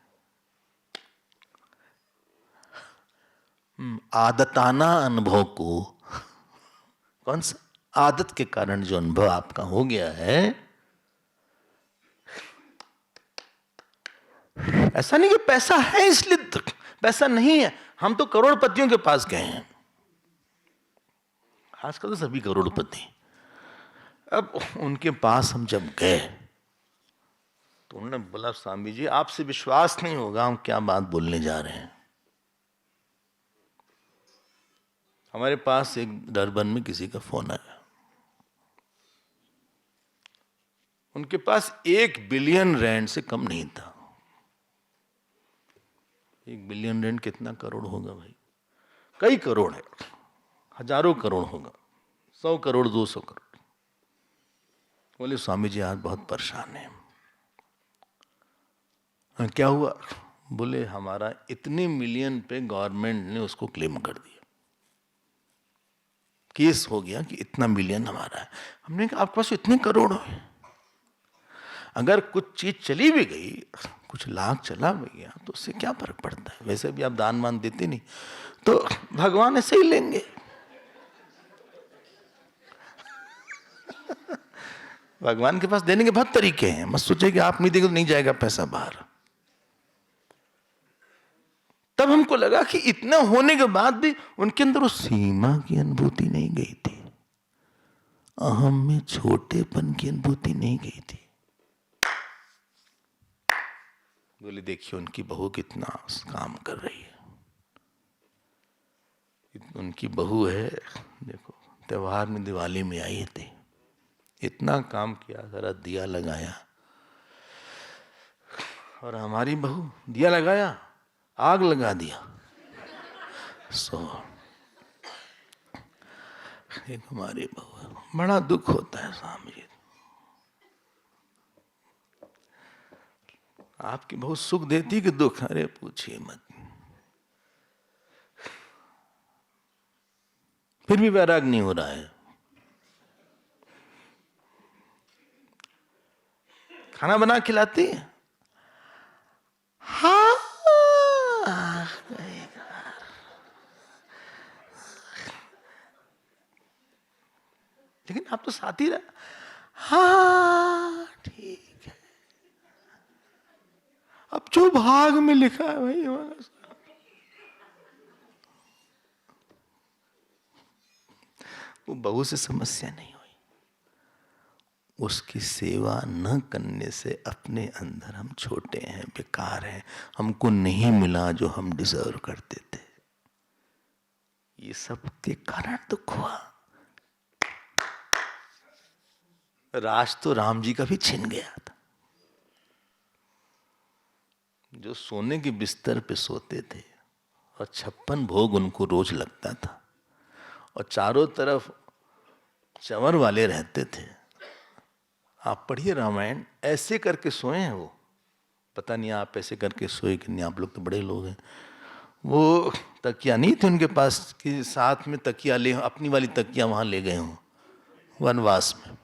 आदताना अनुभव को, कौन सा आदत के कारण जो अनुभव आपका हो गया है, ऐसा नहीं कि पैसा है इसलिए, पैसा नहीं है। हम तो करोड़पतियों के पास गए हैं, आजकल तो सभी करोड़पति। अब उनके पास हम जब गए तो उन्होंने बोला स्वामी जी आपसे विश्वास नहीं होगा हम क्या बात बोलने जा रहे हैं। हमारे पास एक डरबन में किसी का फोन आया, उनके पास 1 बिलियन रैंड से कम नहीं था। 1 बिलियन रैंड कितना करोड़ होगा भाई? कई करोड़ है, हजारों करोड़ होगा, 100 करोड़ 200 करोड़। बोले स्वामी जी आज बहुत परेशान है। क्या हुआ? बोले हमारा इतने मिलियन पे गवर्नमेंट ने उसको क्लेम कर दिया, केस हो गया कि इतना मिलियन हमारा है। हमने कहा आपके पास इतने करोड़ है, अगर कुछ चीज चली भी गई, कुछ लाख चला भी गया तो उससे क्या फर्क पड़ता है, वैसे भी आप दान मान देते नहीं, तो भगवान ऐसे ही लेंगे। भगवान के पास देने के बहुत तरीके हैं, मत सोचे कि आप नहीं देंगे तो नहीं जाएगा पैसा बाहर। तब हमको लगा कि इतना होने के बाद भी उनके अंदर उस सीमा की अनुभूति नहीं गई थी, अहम में छोटेपन की अनुभूति नहीं गई थी। बोले देखिए उनकी बहू कितना काम कर रही है, उनकी बहू है, देखो त्योहार में दिवाली में आई थी, इतना काम किया, जरा दिया लगाया, और हमारी बहू दिया लगाया आग लगा दिया। एक हमारी बहू, बड़ा दुख होता है स्वामी जी। आपकी बहुत सुख देती कि दुख? अरे पूछिए मत। फिर भी वैराग नहीं हो रहा है। खाना बना खिलाती है, हाँ लेकिन आप तो साथ ही रहे, हाँ ठीक है, अब जो भाग में लिखा है वही होगा। वो बहू से समस्या नहीं हुई, उसकी सेवा न करने से अपने अंदर हम छोटे हैं, बेकार हैं, हमको नहीं मिला जो हम डिजर्व करते थे, ये सब के कारण दुख हुआ। राज तो राम जी का भी छिन गया था। जो सोने के बिस्तर पे सोते थे और 56 भोग उनको रोज लगता था, और चारों तरफ चंवर वाले रहते थे। आप पढ़िए रामायण, ऐसे करके सोए हैं वो, पता नहीं आप ऐसे करके सोए कि नहीं, आप लोग तो बड़े लोग हैं। वो तकिया नहीं थे उनके पास कि साथ में तकिया ले, अपनी वाली तकिया वहां ले गए हों वनवास में।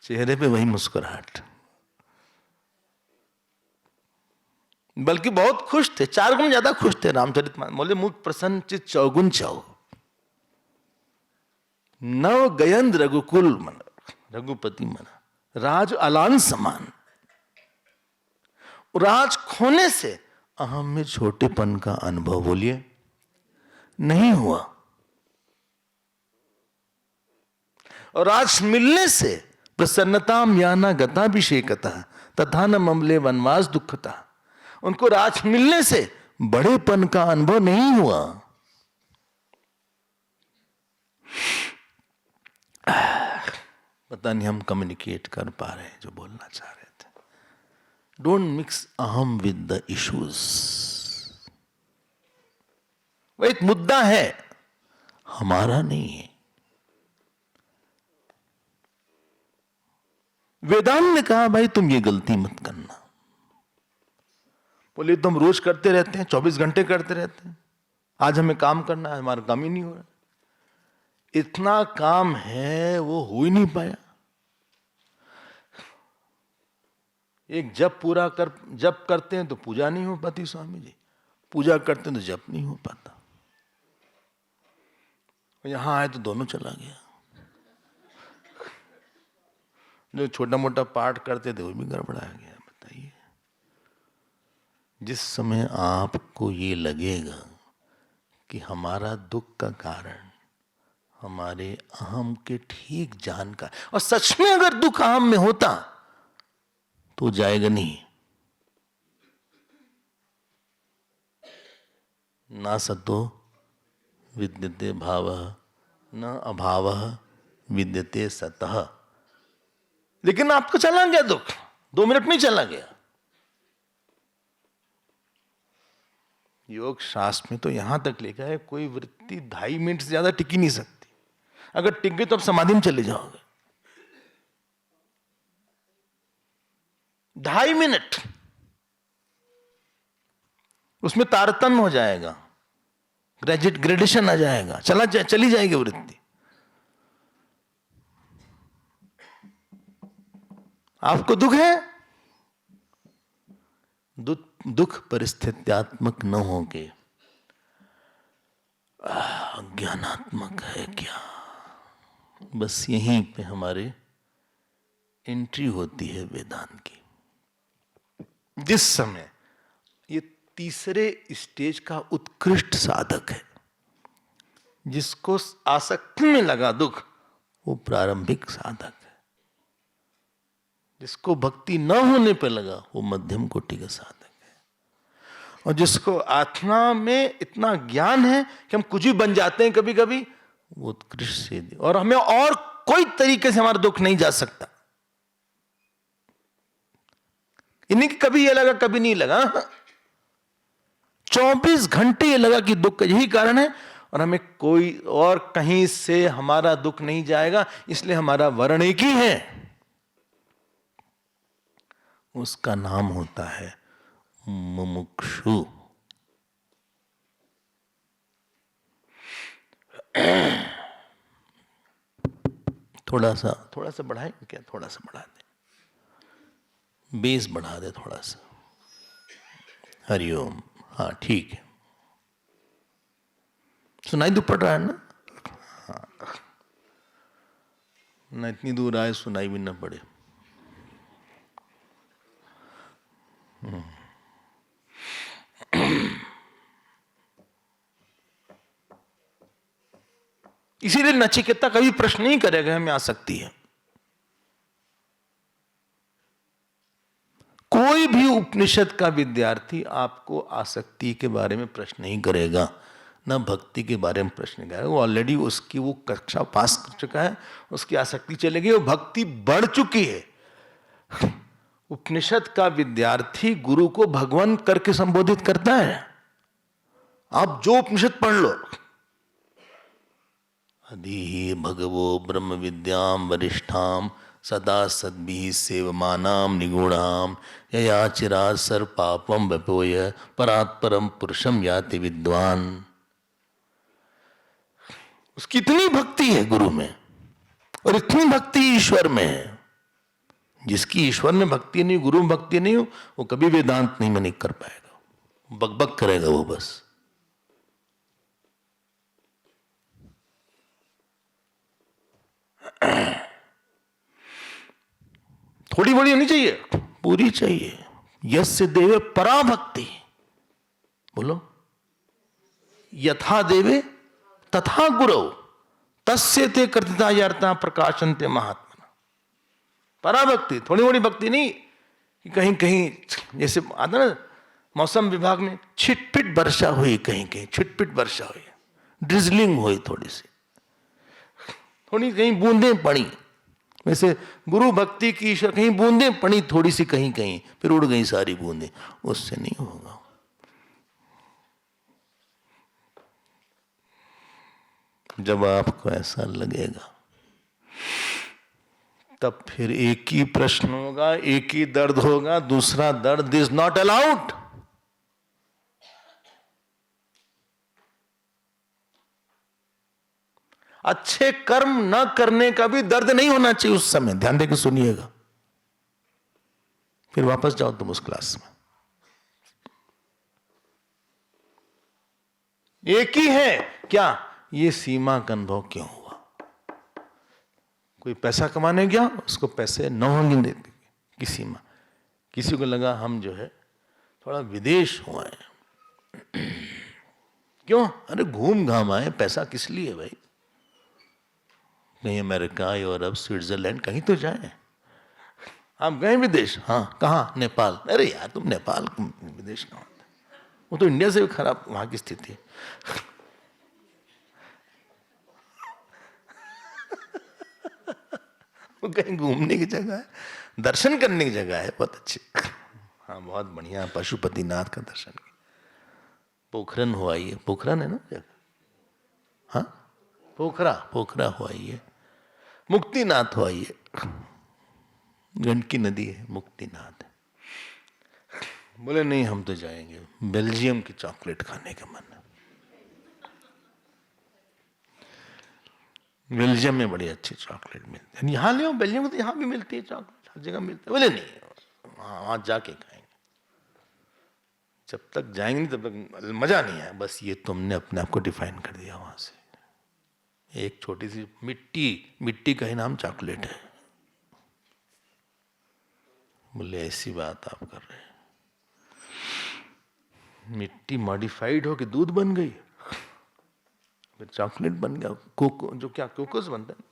चेहरे पे वही मुस्कुराहट, बल्कि बहुत खुश थे, 4 गुण ज्यादा खुश थे रामचरितमानस। बोले मुख प्रसन्न चित चौगुन चौ, नव गयंद रघुकुल मन, रघुपति मन, राज अलान समान। राज खोने से अहम में छोटेपन का अनुभव बोलिए नहीं हुआ, और राज मिलने से प्रसन्नताम याना गताभिषेकता तथा न ममले वनवास दुखता। उनको राज मिलने से बड़ेपन का अनुभव नहीं हुआ। पता नहीं हम कम्युनिकेट कर पा रहे हैं जो बोलना चाह रहे थे। डोंट मिक्स अहम विद द इश्यूज। वो एक मुद्दा है, हमारा नहीं है। वेदांत ने कहा भाई तुम ये गलती मत करना। बोले तुम रोज करते रहते हैं, 24 घंटे करते रहते हैं, आज हमें काम करना है, हमारा काम ही नहीं हो रहा। इतना काम है वो हो ही नहीं पाया। एक जप पूरा कर, जप करते हैं तो पूजा नहीं हो पाती स्वामी जी, पूजा करते हैं तो जप नहीं हो पाता। यहां आए तो दोनों चला गया। जो छोटा मोटा पाठ करते थे वो भी गड़बड़ा गया। बताइए, जिस समय आपको ये लगेगा कि हमारा दुख का कारण हमारे अहम के ठीक जानकार, और सच में अगर दुख अहम में होता तो जाएगा नहीं। ना सतो विद्यते भाव न अभाव विद्यते सतः। लेकिन आपको चला गया दुख, 2 मिनट में चला गया। योग शास्त्र में तो यहां तक लिखा है कोई वृत्ति 2.5 मिनट से ज्यादा टिकी नहीं सकती। अगर टिक गई तो आप समाधि में चले जाओगे। 2.5 मिनट उसमें तारतम्य हो जाएगा, ग्रेडेशन आ जाएगा, चली जाएगी वृत्ति। आपको दुख है, दुख परिस्थित्यात्मक न होके अज्ञानात्मक है क्या? बस यहीं पे हमारे एंट्री होती है वेदांत की। जिस समय ये तीसरे स्टेज का उत्कृष्ट साधक है, जिसको आसक्ति में लगा दुख, वो प्रारंभिक साधक है। जिसको भक्ति न होने पर लगा, वो मध्यम कोटि का साधक है। और जिसको आत्मा में इतना ज्ञान है कि हम कुछ भी बन जाते हैं कभी कभी, वो उत्कृष्ट सिद्धि। और हमें और कोई तरीके से हमारा दुख नहीं जा सकता। इन्हीं की कभी ये लगा कभी नहीं लगा, 24 घंटे ये लगा कि दुख का यही कारण है, और हमें कोई और कहीं से हमारा दुख नहीं जाएगा, इसलिए हमारा वर्ण एक ही है। उसका नाम होता है मुमुक्षु। थोड़ा सा बढ़ाएं क्या? थोड़ा सा बढ़ा दे, बेस बढ़ा दे थोड़ा सा। हरिओम। हाँ ठीक है, सुनाई तो पड़ रहा है ना? हाँ, ना इतनी दूर आए सुनाई भी ना पड़े। इसीलिए नचिकेता कभी प्रश्न नहीं करेगा हमें आसक्ति है। कोई भी उपनिषद का विद्यार्थी आपको आसक्ति के बारे में प्रश्न नहीं करेगा, ना भक्ति के बारे में प्रश्न नहीं करेगा। वो ऑलरेडी उसकी वो कक्षा पास कर चुका है, उसकी आसक्ति चली गई, वो भक्ति बढ़ चुकी है। उपनिषद का विद्यार्थी गुरु को भगवान करके संबोधित करता है। आप जो उपनिषद पढ़ लो, अधि भगवो ब्रह्म विद्याम वरिष्ठाम सदा सद्भिः सेवमानाम निगूढ़ाम यया चिरात् सर्व पापम वपोय परात् परम पुरुषम याति विद्वान। उसकी इतनी भक्ति है गुरु में, और इतनी भक्ति ईश्वर में है। जिसकी ईश्वर में भक्ति नहीं, गुरु में भक्ति नहीं हो, वो कभी वेदांत नहीं में कर पाएगा, बकबक करेगा वो बस। थोड़ी बड़ी होनी चाहिए, पूरी चाहिए। यस्य देवे परा भक्ति, बोलो, यथा देवे तथा गुरु तस्य ते कृतिता यार्ता प्रकाशन्ते महात्मा। परा भक्ति, थोड़ी बड़ी भक्ति नहीं कि कहीं कहीं जैसे आता ना मौसम विभाग में छिटपिट वर्षा हुई, कहीं कहीं छिटपिट वर्षा हुई, ड्रिजलिंग हुई, थोड़ी सी, थोड़ी कहीं बूंदें पड़ी। वैसे गुरु भक्ति की ईश्वर कहीं बूंदें पड़ी थोड़ी सी, कहीं कहीं फिर उड़ गई सारी बूंदें, उससे नहीं होगा। जब आपको ऐसा लगेगा तब फिर एक ही प्रश्न होगा, एक ही दर्द होगा, दूसरा दर्द इज नॉट अलाउड। अच्छे कर्म न करने का भी दर्द नहीं होना चाहिए उस समय। ध्यान देकर सुनिएगा, फिर वापस जाओ तुम उस क्लास में। एक ही है क्या? ये सीमा का अनुभव क्यों हुआ? कोई पैसा कमाने गया, उसको पैसे न होंगे देते की सीमा। किसी को लगा हम जो है थोड़ा विदेश हुए हैं, क्यों? अरे घूम घाम आए, पैसा किस लिए भाई? कहीं अमेरिका, यूरोप, स्विट्जरलैंड कहीं तो जाए। आप गए विदेश? हाँ। कहाँ? नेपाल। अरे यार तुम नेपाल विदेश कहाँ? वो तो इंडिया से भी खराब वहां की स्थिति है। वो कहीं घूमने की जगह है, दर्शन करने की जगह है, बहुत अच्छी। हाँ बहुत बढ़िया, पशुपतिनाथ का दर्शन किया। पोखरन हो आई है, पोखरन है ना जगह, हाँ पोखरा, पोखरा हो आई है, मुक्तिनाथ हो आई है, गंडकी नदी है, मुक्तिनाथ है। बोले नहीं हम तो जाएंगे, बेल्जियम की चॉकलेट खाने का मन है, बेल्जियम में बड़ी अच्छी चॉकलेट मिलती है, यहाँ ले बेल्जियम में तो यहाँ भी मिलती है चॉकलेट, हर जगह मिलती है। बोले नहीं वहाँ जाके खाएंगे, जब तक जाएंगे नहीं तब तक मजा नहीं आया। बस ये तुमने अपने आप को डिफाइन कर दिया वहां से, एक छोटी सी मिट्टी, मिट्टी का ही नाम चॉकलेट है। बोले ऐसी बात आप कर रहे हैं, मिट्टी मॉडिफाइड हो कि दूध बन गई, फिर चॉकलेट बन गया, कोको जो क्या कोकोस बनता है,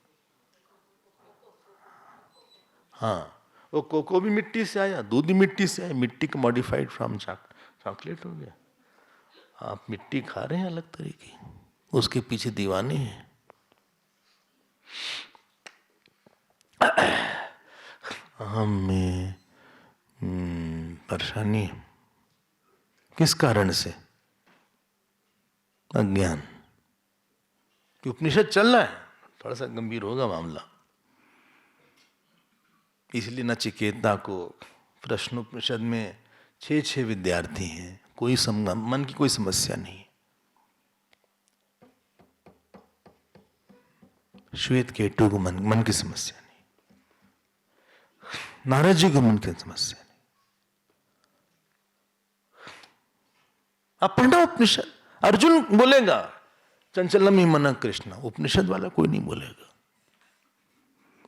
हाँ वो कोको भी मिट्टी से आया, दूध भी मिट्टी से आया, मिट्टी का मॉडिफाइड फ्रॉम चॉकलेट हो गया। आप मिट्टी खा रहे हैं अलग तरीके, उसके पीछे दीवाने हैं। हम में परेशानी किस कारण से? अज्ञान। कि उपनिषद चल रहा है, थोड़ा सा गंभीर होगा मामला, इसलिए नचिकेता को प्रश्नोपनिषद में 6 विद्यार्थी हैं, कोई मन की कोई समस्या नहीं। श्वेत केतु को मन की समस्या नहीं, नारद जी को मन की समस्या नहीं। अब पढ़ना उपनिषद, अर्जुन बोलेगा चंचलम ही मन कृष्ण, उपनिषद वाला कोई नहीं बोलेगा।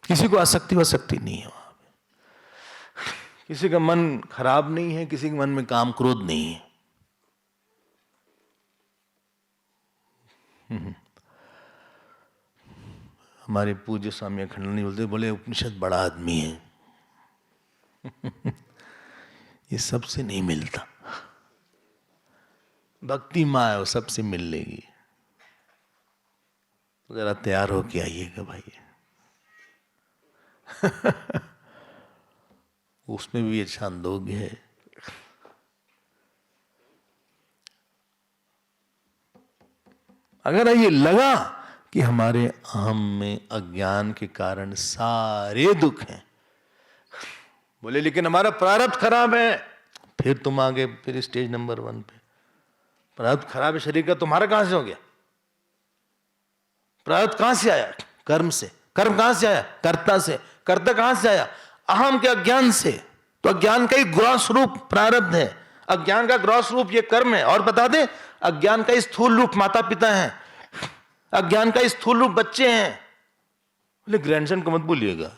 किसी को आसक्ति वासक्ति नहीं है वहां पे, किसी का मन खराब नहीं है, किसी के मन में काम क्रोध नहीं है। हमारे पूज्य स्वामी अखंडानंद बोलते, बोले उपनिषद बड़ा आदमी है। ये सबसे नहीं मिलता, भक्ति माँ है वो सबसे मिल लेगी। जरा तैयार होके आइएगा भाई। उसमें भी ये छांदोग्य है। अगर ये लगा कि हमारे अहम में अज्ञान के कारण सारे दुख हैं, बोले लेकिन हमारा प्रारब्ध खराब है, फिर तुम आगे फिर स्टेज नंबर 1 पे। प्रारब्ध खराब है शरीर का, तुम्हारा कहां से हो गया? प्रारब्ध कहां से आया? कर्म से। कर्म कहां से आया? कर्ता से। कर्ता कहां से आया? अहम के अज्ञान से। तो अज्ञान का ही ग्रॉस रूप प्रारब्ध है, अज्ञान का ग्रॉस रूप ये कर्म है। और बता दे, अज्ञान का स्थूल रूप माता पिता है, अज्ञान का स्थूल रूप बच्चे हैं। बोले ग्रैंडसन को मत भूलिएगा।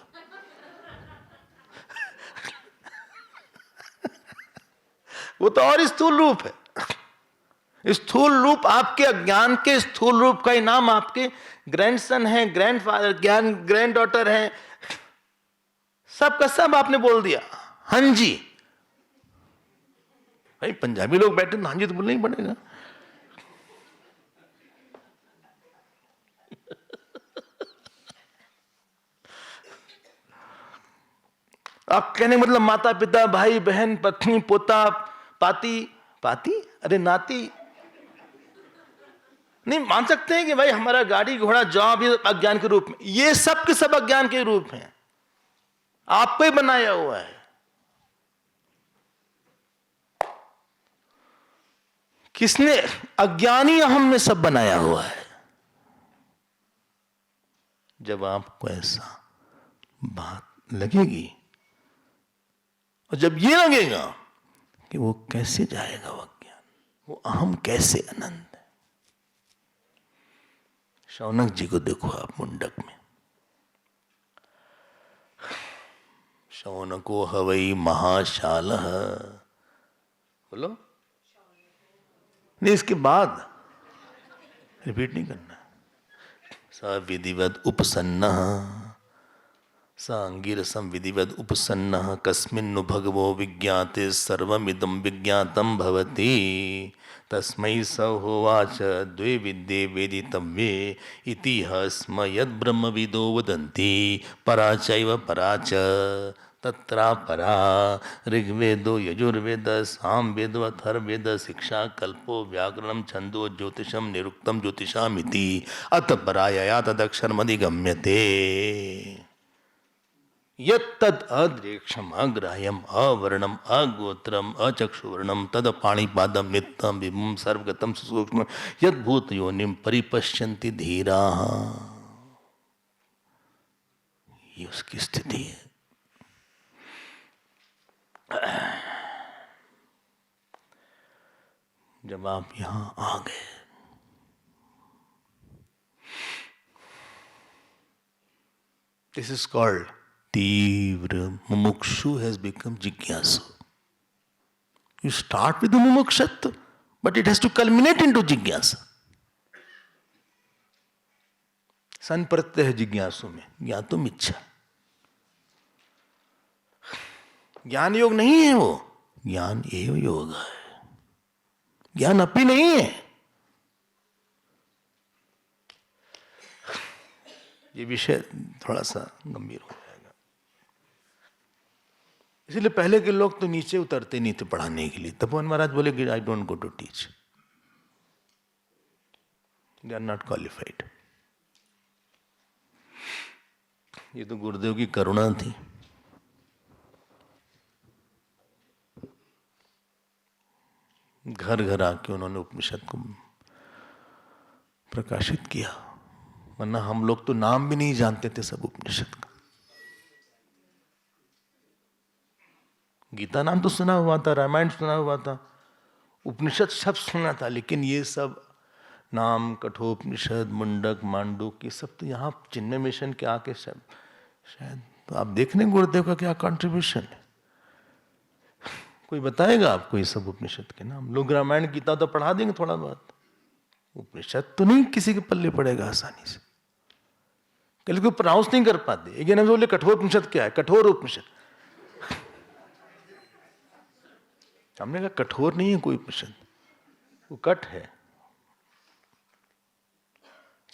वो तो और स्थूल रूप है। स्थूल रूप आपके अज्ञान के स्थूल रूप का ही नाम आपके ग्रैंडसन है, ग्रैंडफादर, ग्रैंड डॉटर है, सब का सब आपने बोल दिया हाँ जी। भाई पंजाबी लोग बैठे हाँ जी तो बोलना ही पड़ेगा। आप कहने मतलब माता पिता, भाई बहन, पत्नी, पोता, पाती, पाती अरे नाती नहीं मान सकते हैं कि भाई हमारा गाड़ी घोड़ा जॉब ये अज्ञान के रूप में, ये सब के सब अज्ञान के रूप हैं, आपको ही बनाया हुआ है। किसने? अज्ञानी अहम में सब बनाया हुआ है। जब आपको ऐसा बात लगेगी और जब ये लगेगा कि वो कैसे जाएगा वो अज्ञान, वो अहम कैसे अनंत है। शौनक जी को देखो आप मुंडक में, शौनको हवई महाशालः, बोलो नहीं, इसके बाद रिपीट नहीं करना। स विधिवद उपसन्नः, स अंगिरसम विधिवद उपसन्नः, कस्मिन्नु भगवो विज्ञाते सर्वमिदं विज्ञातं भवति, तस्मै स होवाच द्वे विद्ये वेदितव्ये इति स्म यद्ब्रह्मविदो वदन्ति परा चैव परा च तत्रा परा ऋग्वेदो यजुर्वेद सामवेदो अथर्ववेद शिक्षा कल्पो व्याकरणम छंदो ज्योतिषम निरुक्तम ज्योतिषामिति अत परायया तदक्षरमधिगम्यते यत्तद् अद्रेक्षम अग्राह्यम अवर्णम अगोत्रम अचक्षुवर्णम तद पाणिपादम नित्यम विभुम सर्वगतम सूक्ष्म यद्भूत योनिम परिपश्यन्ति धीराः। ये उसकी स्थिति है। जब आप यहां आ गए, दिस इज कॉल्ड तीव्र मुमुक्षु हैज बिकम जिज्ञासु। यू स्टार्ट विद मुमुक्षत्व but it has to culminate into जिज्ञासा। सन प्रत्यय है जिज्ञासु में, ज्ञातुम इच्छा। ज्ञान योग नहीं है वो, ज्ञान एव योग है, ज्ञान अपी नहीं है। ये विषय थोड़ा सा गंभीर हो जाएगा, इसलिए पहले के लोग तो नीचे उतरते नहीं थे पढ़ाने के लिए। तपोवन महाराज बोले कि I don't go to teach, they are not qualified. ये तो गुरुदेव की करुणा थी। घर घर आके उन्होंने उपनिषद को प्रकाशित किया, वरना हम लोग तो नाम भी नहीं जानते थे सब उपनिषद का। गीता नाम तो सुना हुआ था, रामायण सुना हुआ था, उपनिषद शब्द सुना था, लेकिन ये सब नाम, कठोपनिषद, मुंडक, मांडूक, ये सब तो यहाँ चिन्मय मिशन के आके सब शायद। तो आप देख लें गुरुदेव का क्या कंट्रीब्यूशन है। कोई बताएगा आपको ये सब उपनिषद के नाम? लोग रामायण गीता तो पढ़ा देंगे थोड़ा बहुत, उपनिषद तो नहीं किसी के पल्ले पड़ेगा आसानी से, कल को प्रोनाउंस नहीं कर पाते। एक जन बोले कठोर उपनिषद क्या है? कठोर उपनिषद। हमने कहा कठोर नहीं है कोई उपनिषद, वो कट है।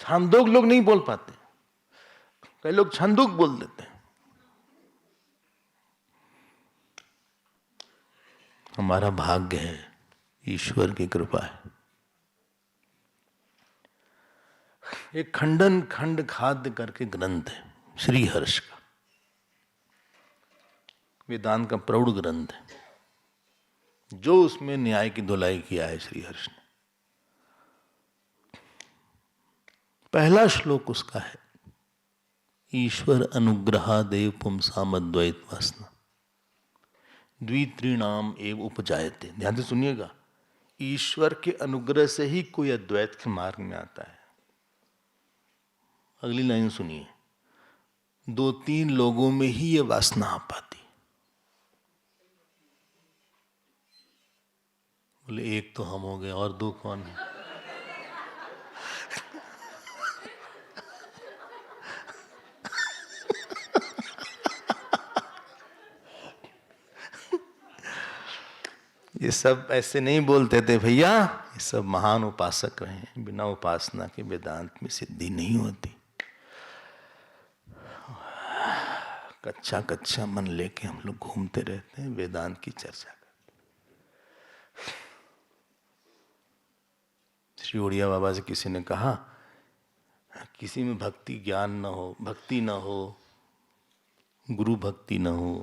छांदोग लोग नहीं बोल पाते, कई लोग छंदोग बोल देते हैं। हमारा भाग्य है, ईश्वर की कृपा है। एक खंडन खंड खाद्य करके ग्रंथ है श्री हर्ष का, वेदांत का प्रौढ़ ग्रंथ है, जो उसमें न्याय की धुलाई किया है श्री हर्ष ने। पहला श्लोक उसका है, ईश्वर अनुग्रहादेव पुंसाम अद्वैत वासना द्वित्रिणाम एव उपजायते। ध्यान से सुनिएगा, ईश्वर के अनुग्रह से ही कोई अद्वैत के मार्ग में आता है। अगली लाइन सुनिए, 2-3 लोगों में ही ये वासना आ पाती। बोले एक तो हम हो गए, और 2 कौन है? ये सब ऐसे नहीं बोलते थे भैया, ये सब महान उपासक रहे। बिना उपासना के वेदांत में सिद्धि नहीं होती। कच्चा कच्चा मन लेके हम लोग घूमते रहते हैं, वेदांत की चर्चा करते। श्री उड़िया बाबा से किसी ने कहा, किसी में भक्ति ज्ञान न हो, भक्ति न हो, गुरु भक्ति न हो,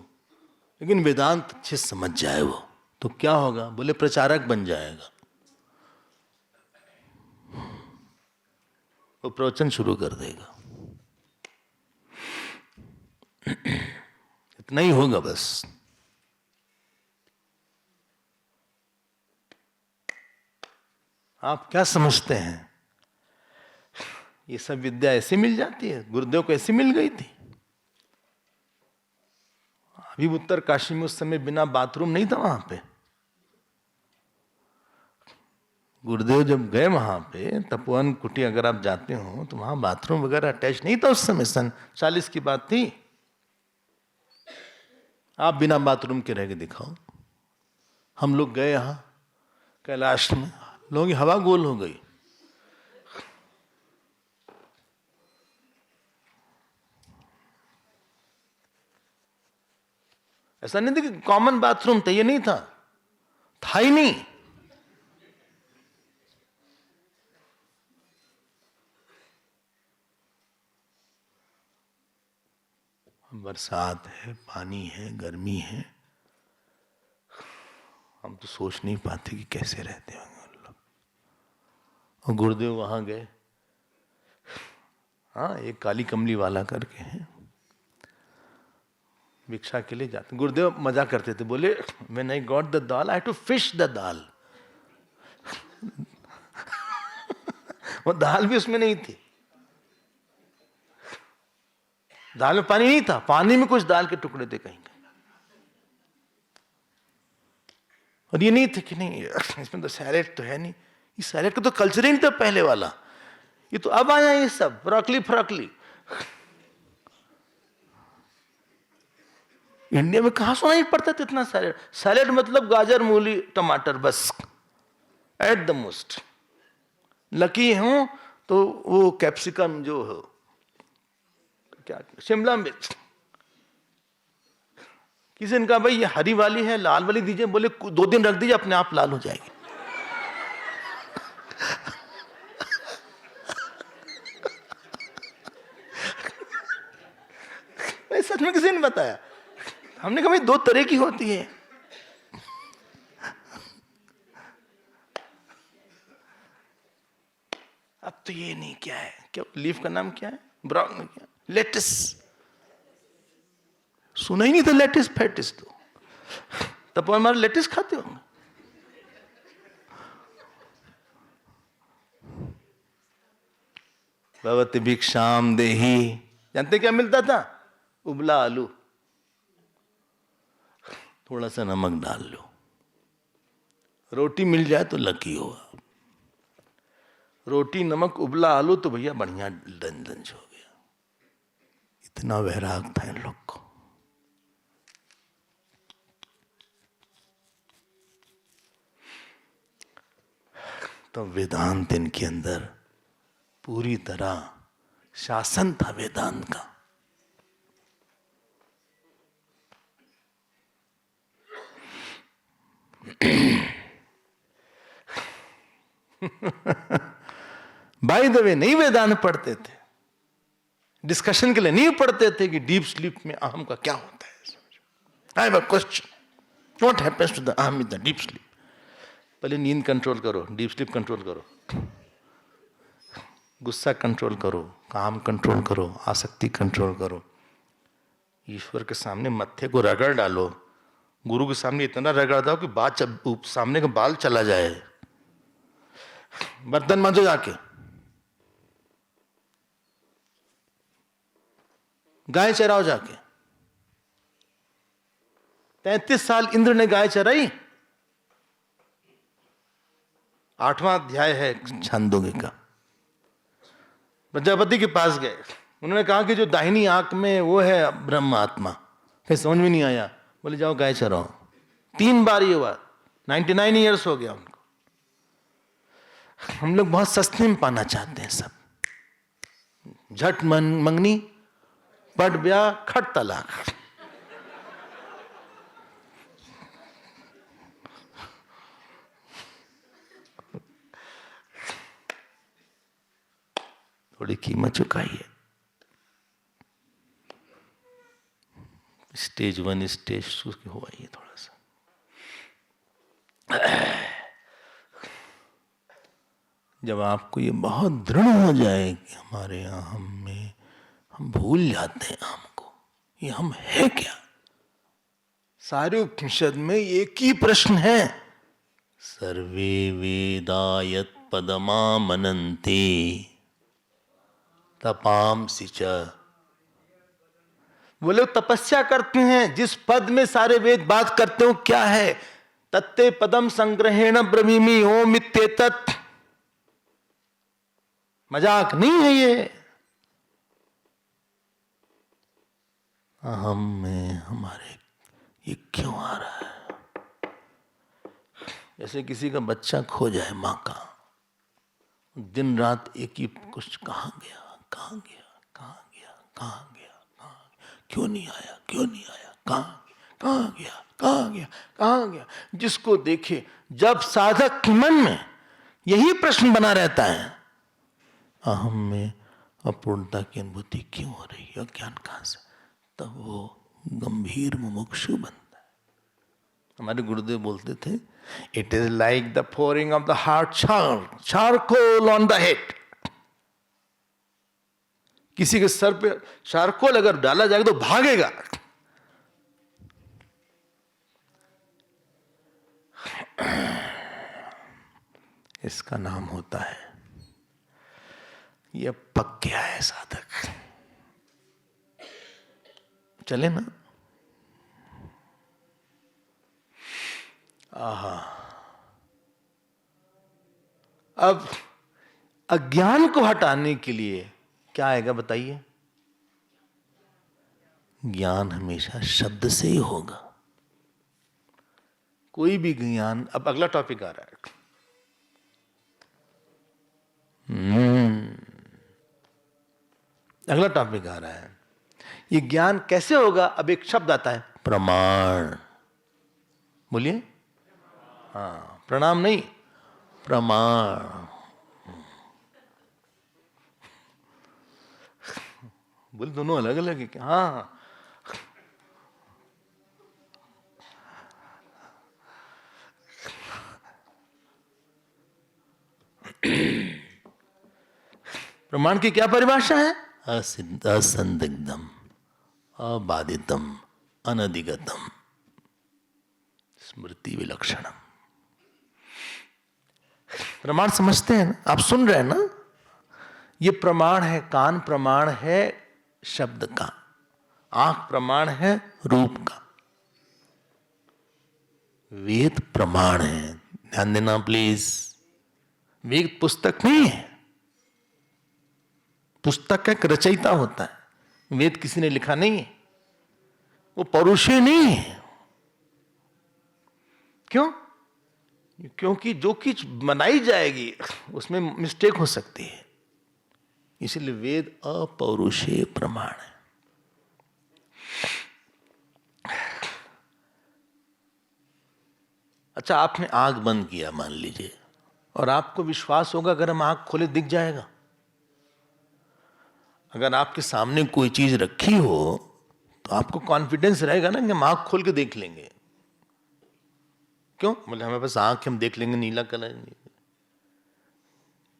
लेकिन वेदांत अच्छे समझ जाए वो, तो क्या होगा? बोले प्रचारक बन जाएगा। वो प्रवचन शुरू कर देगा। इतना ही होगा बस। आप क्या समझते हैं? ये सब विद्या ऐसे मिल जाती है? गुरुदेव को ऐसे मिल गई थी? अभी उत्तर काशी में उस समय बिना बाथरूम नहीं था वहां पे। गुरुदेव जब गए वहां पे तपोवन कुटी, अगर आप जाते हो तो वहां बाथरूम वगैरह अटैच नहीं था उस समय। सन 40 की बात थी। आप बिना बाथरूम के रह के दिखाओ। हम लोग गए यहां कैलाश में, लोगों की हवा गोल हो गई। ऐसा नहीं था कि कॉमन बाथरूम था, ये नहीं था ही नहीं। बरसात है, पानी है, गर्मी है, हम तो सोच नहीं पाते कि कैसे रहते होंगे उन लोग। और गुरुदेव वहां गए, हाँ, एक काली कमली वाला करके हैं, भिक्षा के लिए जाते। गुरुदेव मजा करते थे, बोले when I got the dal I have to fish the dal. वो दाल भी उसमें नहीं थी, दाल में पानी नहीं था, पानी में कुछ दाल के टुकड़े थे कहीं कहीं। और ये नहीं थे कि नहीं इसमें तो सैलेड तो है नहीं, ये सैलेड का तो कल्चर ही नहीं था पहले वाला, ये तो अब आया ये सब ब्रोकली फ्रोकली। इंडिया में कहां सुनाई पड़ता था इतना सैलेड? सैलेड मतलब गाजर मूली टमाटर बस, एट द मोस्ट। लकी हूं तो वो कैप्सिकम जो हो, क्या शिमला मिर्च। किसी ने कहा भाई ये हरी वाली है, लाल वाली दीजिए, बोले 2 दिन रख दीजिए अपने आप लाल हो जाएगी। सच में किसी ने बताया? हमने कहा भाई 2 तरह की होती है। अब तो ये नहीं, क्या है, क्या लीफ का नाम क्या है, ब्राउन, क्या लेटिस, सुना ही नहीं था लेटिस फैटिस। तो तब हमारे लेटिस खाते होंगे। भगवती भिक्षाम देही, जानते क्या मिलता था? उबला आलू, थोड़ा सा नमक डाल लो, रोटी मिल जाए तो लकी होगा। रोटी नमक उबला आलू तो भैया बढ़िया लंच हो गया। इतना वैराग था इन लोग को। तो वेदांत इनके अंदर पूरी तरह शासन था वेदांत का। बाय द वे नहीं वेदांत पढ़ते थे, डिस्कशन के लिए नहीं पढ़ते थे कि डीप स्लीप में अहम का क्या होता है। I have a question, what happens to the aham in the deep sleep. पहले नींद कंट्रोल करो, डीप स्लीप कंट्रोल करो, गुस्सा कंट्रोल करो, काम कंट्रोल करो, आसक्ति कंट्रोल करो, ईश्वर के सामने मत्थे को रगड़ डालो, गुरु के सामने इतना रगड़ दो कि सामने का बाल चला जाए। बर्तन मांजो जाके, गाय चराओ जाके। 33 साल इंद्र ने गाय चराई। 8वां अध्याय है छांदोग्य का। प्रजापति के पास गए, उन्होंने कहा कि जो दाहिनी आंख में वो है ब्रह्म आत्मा। कहीं समझ में नहीं आया, बोले जाओ गाय चराओ। 3 बार ये हुआ, 99 ईयर्स हो गया उनको। हम लोग बहुत सस्ते में पाना चाहते हैं सब, झट मंगनी, पट ब्याह, खट तलाक। थोड़ी कीमत चुकाइए। स्टेज 1 स्टेज 2 की हुआ ये थोड़ा सा। जब आपको ये बहुत दृढ़ हो जाए कि हमारे यहाँ हम भूल जाते हैं हमको, ये हम है क्या। सारे उपनिषद में एक ही प्रश्न है, सर्वे वेदा यत् पदमामनन्ते तपांसि च। वो लोग तपस्या करते हैं जिस पद में सारे वेद बात करते हो, क्या है? तत्ते पदम संग्रहेण ब्रवीमि ओम इत्येतत्। मजाक नहीं है ये। अहम में हमारे ये क्यों आ रहा है? जैसे किसी का बच्चा खो जाए, मां का, दिन रात एक ही कुछ, कहां गया, कहां गया, कहां गया, कहां गया, कहां गया, क्यों नहीं आया, क्यों नहीं आया, कहां, कहाँ गया, कहाँ गया, कहाँ गया। जिसको देखे, जब साधक के मन में यही प्रश्न बना रहता है, अहम में अपूर्णता की अनुभूति क्यों हो रही है, ज्ञान कहाँ से, तब वो गंभीर मुमुक्षु बनता है। हमारे गुरुदेव बोलते थे, it is like the pouring of the heart charcoal on the head. किसी के सर पे चारकोल अगर डाला जाएगा तो भागेगा। इसका नाम होता है, ये पक गया है साधक। चले ना। आहा, अब अज्ञान को हटाने के लिए क्या आएगा बताइए? ज्ञान हमेशा शब्द से ही होगा। कोई भी ज्ञान, अब अगला टॉपिक आ रहा है। अगला टॉपिक आ रहा है, ये ज्ञान कैसे होगा? अब एक शब्द आता है, प्रमाण। बोलिए। हाँ, प्रणाम नहीं, प्रमाण। बोले दोनों अलग अलग है क्या? हाँ, प्रमाण की क्या परिभाषा है? असंदिग्धम, अबाधितम, अनधिगतम, स्मृति विलक्षणम। प्रमाण समझते हैं ना? आप सुन रहे हैं ना? ये प्रमाण है, कान प्रमाण है शब्द का, आंख प्रमाण है रूप का, वेद प्रमाण है। ध्यान देना प्लीज, वेद पुस्तक नहीं है। पुस्तक का एक रचयिता होता है, वेद किसी ने लिखा नहीं है, वो पौरुषेय नहीं है। क्यों? क्योंकि जो चीज बनाई जाएगी उसमें मिस्टेक हो सकती है, इसलिए वेद अपौरुषेय प्रमाण है। अच्छा, आपने आंख बंद किया मान लीजिए, और आपको विश्वास होगा अगर हम आंख खोले दिख जाएगा। अगर आपके सामने कोई चीज रखी हो तो आपको कॉन्फिडेंस रहेगा ना कि हम आंख खोल के देख लेंगे। क्यों? बोले हमें बस आंख, हम देख लेंगे नीला कलर।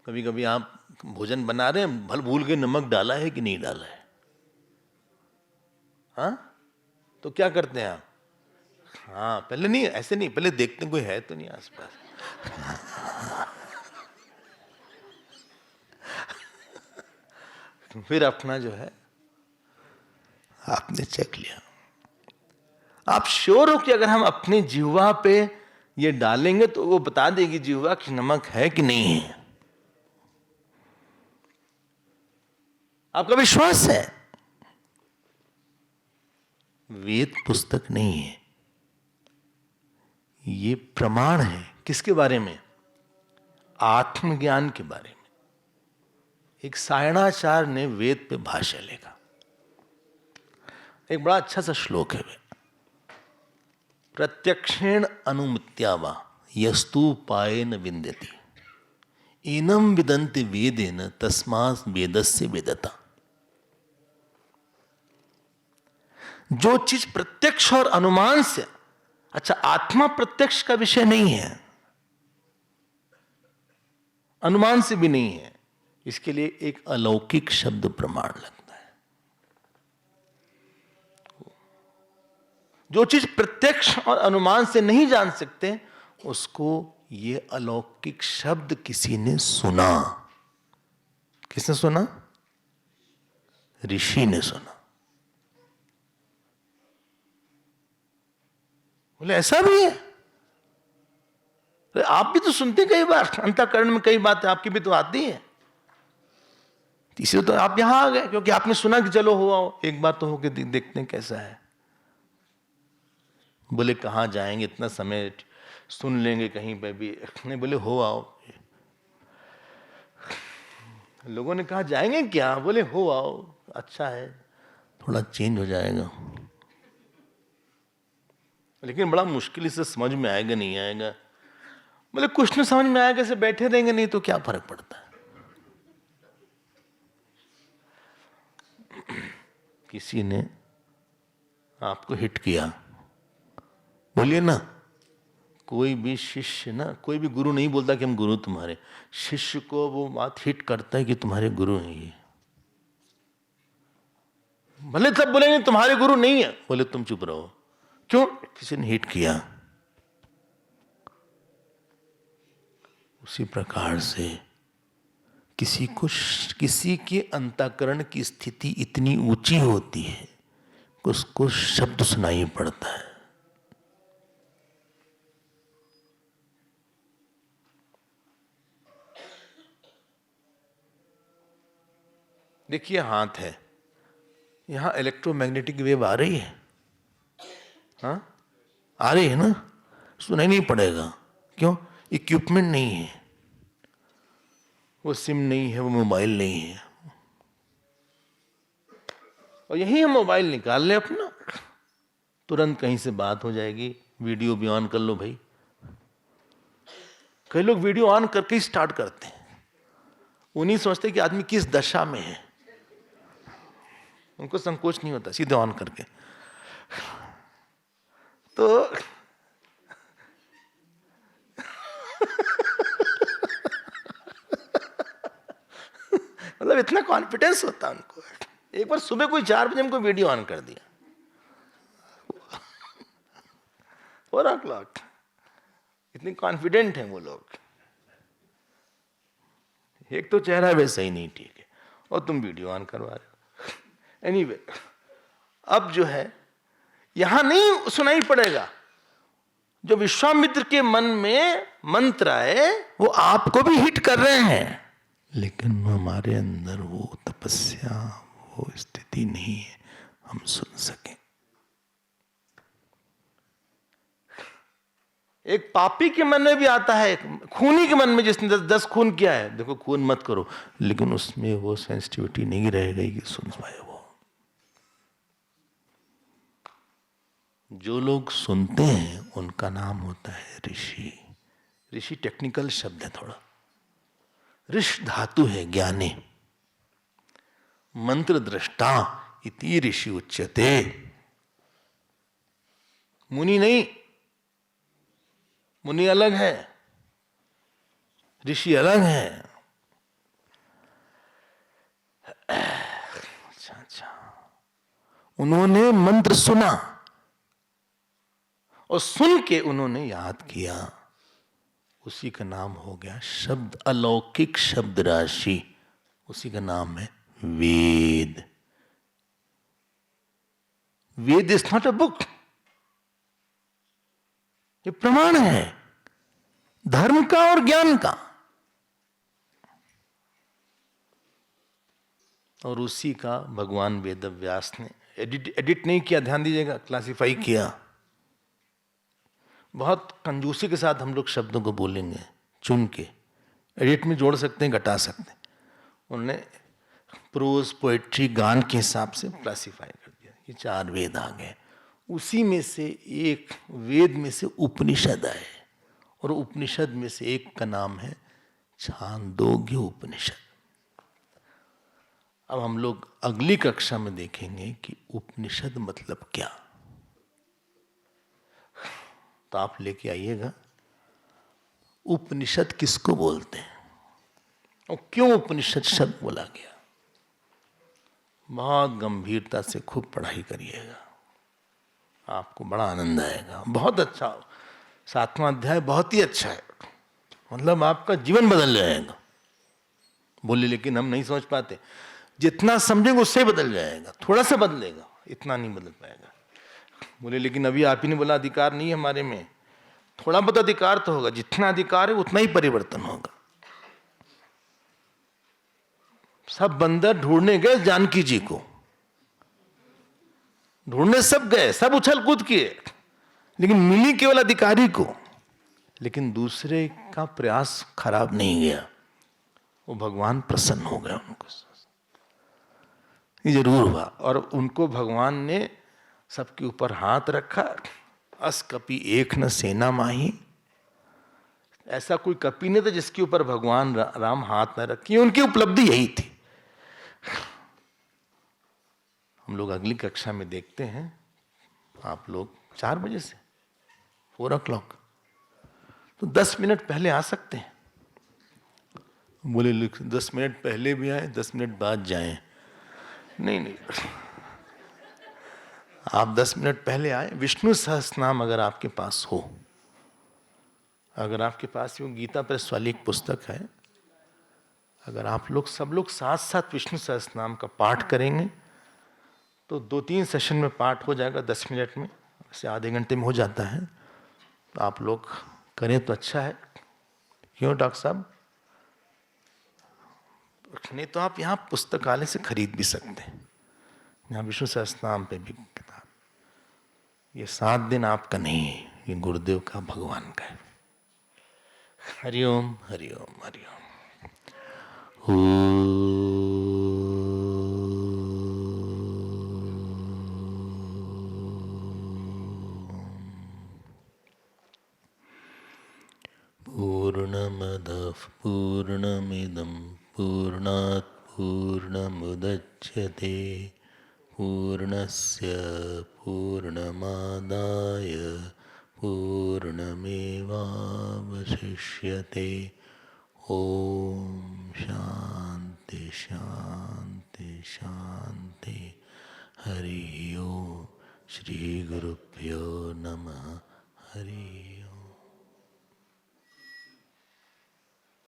कभी कभी आप भोजन बना रहे हैं, भल भूल के नमक डाला है कि नहीं डाला है, हाँ, तो क्या करते हैं आप? हाँ, पहले नहीं, ऐसे नहीं, पहले देखते हैं कोई है तो नहीं आसपास। फिर अपना जो है आपने चेक लिया। आप श्योर हो कि अगर हम अपनी जिह्वा पे ये डालेंगे तो वो बता देगी जिह्वा कि नमक है कि नहीं है। आपका विश्वास है। वेद पुस्तक नहीं है, ये प्रमाण है। किसके बारे में? आत्मज्ञान के बारे में। एक सायणाचार्य ने वेद पे भाष्य लिखा, एक बड़ा अच्छा सा श्लोक है। प्रत्यक्षेण अनुमित्या वा यस्तु पायेन विंदति, एनम विदन्ति वेदेन तस्मात् वेदस्य वेदता। जो चीज प्रत्यक्ष और अनुमान से, अच्छा, आत्मा प्रत्यक्ष का विषय नहीं है, अनुमान से भी नहीं है, इसके लिए एक अलौकिक शब्द प्रमाण लगता है। जो चीज प्रत्यक्ष और अनुमान से नहीं जान सकते, उसको ये अलौकिक शब्द किसी ने सुना। किसने सुना? ऋषि ने सुना। बोले ऐसा भी है? आप भी तो सुनते कई बार, अंतःकरण में कई बातें आपकी भी तो आती है, इसलिए तो आप यहां आ गए, क्योंकि आपने सुना कि चलो हो आओ, एक बार तो होके देखते हैं कैसा है। बोले कहां जाएंगे, इतना समय सुन लेंगे कहीं पे भी नहीं। बोले हो आओ। लोगों ने कहा जाएंगे क्या? बोले हो आओ, अच्छा है, थोड़ा चेंज हो जाएगा। लेकिन बड़ा मुश्किल, इसे समझ में आएगा नहीं आएगा। बोले कुछ न समझ में आएगा, ऐसे बैठे रहेंगे, नहीं तो क्या फर्क पड़ता है। किसी ने आपको हिट किया, बोलिए ना, कोई भी शिष्य ना, कोई भी गुरु नहीं बोलता कि हम गुरु तुम्हारे, शिष्य को वो बात हिट करता है कि तुम्हारे गुरु हैं ये। भले सब बोलेंगे तुम्हारे गुरु नहीं है, बोले तुम चुप रहो। क्यों? किसी ने हिट किया। उसी प्रकार से किसी के अंतःकरण की स्थिति इतनी ऊंची होती है कि उसको शब्द सुनाई पड़ता है। देखिए हाथ है, यहां इलेक्ट्रोमैग्नेटिक वेव आ रही है, हाँ आ रही है ना, सुनाई नहीं पड़ेगा। क्यों? इक्विपमेंट नहीं है, वो सिम नहीं है, वो मोबाइल नहीं है। और यही हम मोबाइल निकाल ले अपना, तुरंत कहीं से बात हो जाएगी। वीडियो भी ऑन कर लो भाई, कई लोग वीडियो ऑन करके ही स्टार्ट करते हैं, वो नहीं सोचते कि आदमी किस दशा में है, उनको संकोच नहीं होता, सीधे ऑन करके। तो मतलब इतना कॉन्फिडेंस होता है उनको। एक बार सुबह कोई 4 बजे हमको वीडियो ऑन कर दिया, 4 o'clock, इतने कॉन्फिडेंट हैं वो लोग। एक तो चेहरा वैसा ही नहीं ठीक है और तुम वीडियो ऑन करवा रहे हो। एनीवे, अब जो है यहां नहीं सुनाई पड़ेगा, जो विश्वामित्र के मन में मंत्र आए वो आपको भी हिट कर रहे हैं, लेकिन हमारे अंदर वो तपस्या, वो स्थिति नहीं है हम सुन सकें। एक पापी के मन में भी आता है, खूनी के मन में, जिसने 10 खून किया है, देखो खून मत करो, लेकिन उसमें वो सेंसिटिविटी नहीं रहेगी कि सुन पाए। वो जो लोग सुनते हैं उनका नाम होता है ऋषि। ऋषि टेक्निकल शब्द है थोड़ा, ऋष धातु है ज्ञाने, मंत्र दृष्टा इति ऋषि उच्यते। मुनि नहीं, मुनि अलग है, ऋषि अलग है। अच्छा, उन्होंने मंत्र सुना और सुन के उन्होंने याद किया, उसी का नाम हो गया शब्द, अलौकिक शब्द राशि, उसी का नाम है वेद। वेद इज नॉट अ बुक, ये प्रमाण है धर्म का और ज्ञान का। और उसी का भगवान वेदव्यास ने एडिट नहीं किया, ध्यान दीजिएगा, क्लासिफाई किया। बहुत कंजूसी के साथ हम लोग शब्दों को बोलेंगे, चुन के, एडिट में जोड़ सकते हैं, घटा सकते हैं। उन्होंने प्रोज, पोएट्री, गान के हिसाब से क्लासिफाई कर दिया। ये 4 वेद आ गए, उसी में से एक वेद में से उपनिषद आए, और उपनिषद में से एक का नाम है छांदोग्य उपनिषद। अब हम लोग अगली कक्षा में देखेंगे कि उपनिषद मतलब क्या। तो आप लेके आइएगा उपनिषद किसको बोलते हैं और क्यों उपनिषद शब्द बोला गया। बहुत गंभीरता से खूब पढ़ाई करिएगा, आपको बड़ा आनंद आएगा। बहुत अच्छा, 7वां अध्याय बहुत ही अच्छा है, मतलब आपका जीवन बदल जाएगा। बोले लेकिन हम नहीं समझ पाते, जितना समझेंगे उससे बदल जाएगा, थोड़ा सा बदलेगा, इतना नहीं बदल पाएगा। बोले लेकिन अभी आप ही ने बोला अधिकार नहीं है हमारे में, थोड़ा बहुत अधिकार तो होगा, जितना अधिकार है उतना ही परिवर्तन होगा। सब बंदर ढूंढने गए जानकी जी को, ढूंढने सब गए, सब उछल कूद किए, लेकिन मिली केवल अधिकारी को। लेकिन दूसरे का प्रयास खराब नहीं गया, वो भगवान प्रसन्न हो गए उनको, ये जरूर हुआ। और उनको भगवान ने सबके ऊपर हाथ रखा अस कपि एक न सेना माही। ऐसा कोई कपि नहीं था जिसके ऊपर भगवान राम हाथ न रखी, उनकी उपलब्धि यही थी। हम लोग अगली कक्षा में देखते हैं, आप लोग 4 बजे से 4 o'clock, तो 10 मिनट पहले आ सकते हैं। बोले 10 मिनट पहले भी आए, 10 मिनट बाद जाएं। नहीं नहीं, आप 10 मिनट पहले आए। विष्णु सहस्त्रनाम अगर आपके पास हो, अगर आपके पास वो गीता प्रेस वाली एक पुस्तक है, अगर आप लोग सब लोग साथ साथ विष्णु सहस्त्रनाम का पाठ करेंगे तो 2-3 सेशन में पाठ हो जाएगा 10 मिनट में, वैसे आधे घंटे में हो जाता है। तो आप लोग करें तो अच्छा है, क्यों डॉक्टर साहब? नहीं तो आप यहाँ पुस्तकालय से खरीद भी सकते हैं, यहाँ विष्णु सहस्त्रनाम पे भी किताब। ये 7 दिन आपका नहीं है, ये गुरुदेव का, भगवान का है। हरिओम हरिओम हरिओम। पूर्णमदः पूर्णमिदं पूर्णात् पूर्णमुदच्यते पूर्णस्य पूर्णमादाय पूर्णमेवावशिष्यते। ओम शांति शांति शांति। हरि ओम। श्री गुरुभ्यो नमः। हरि ओम।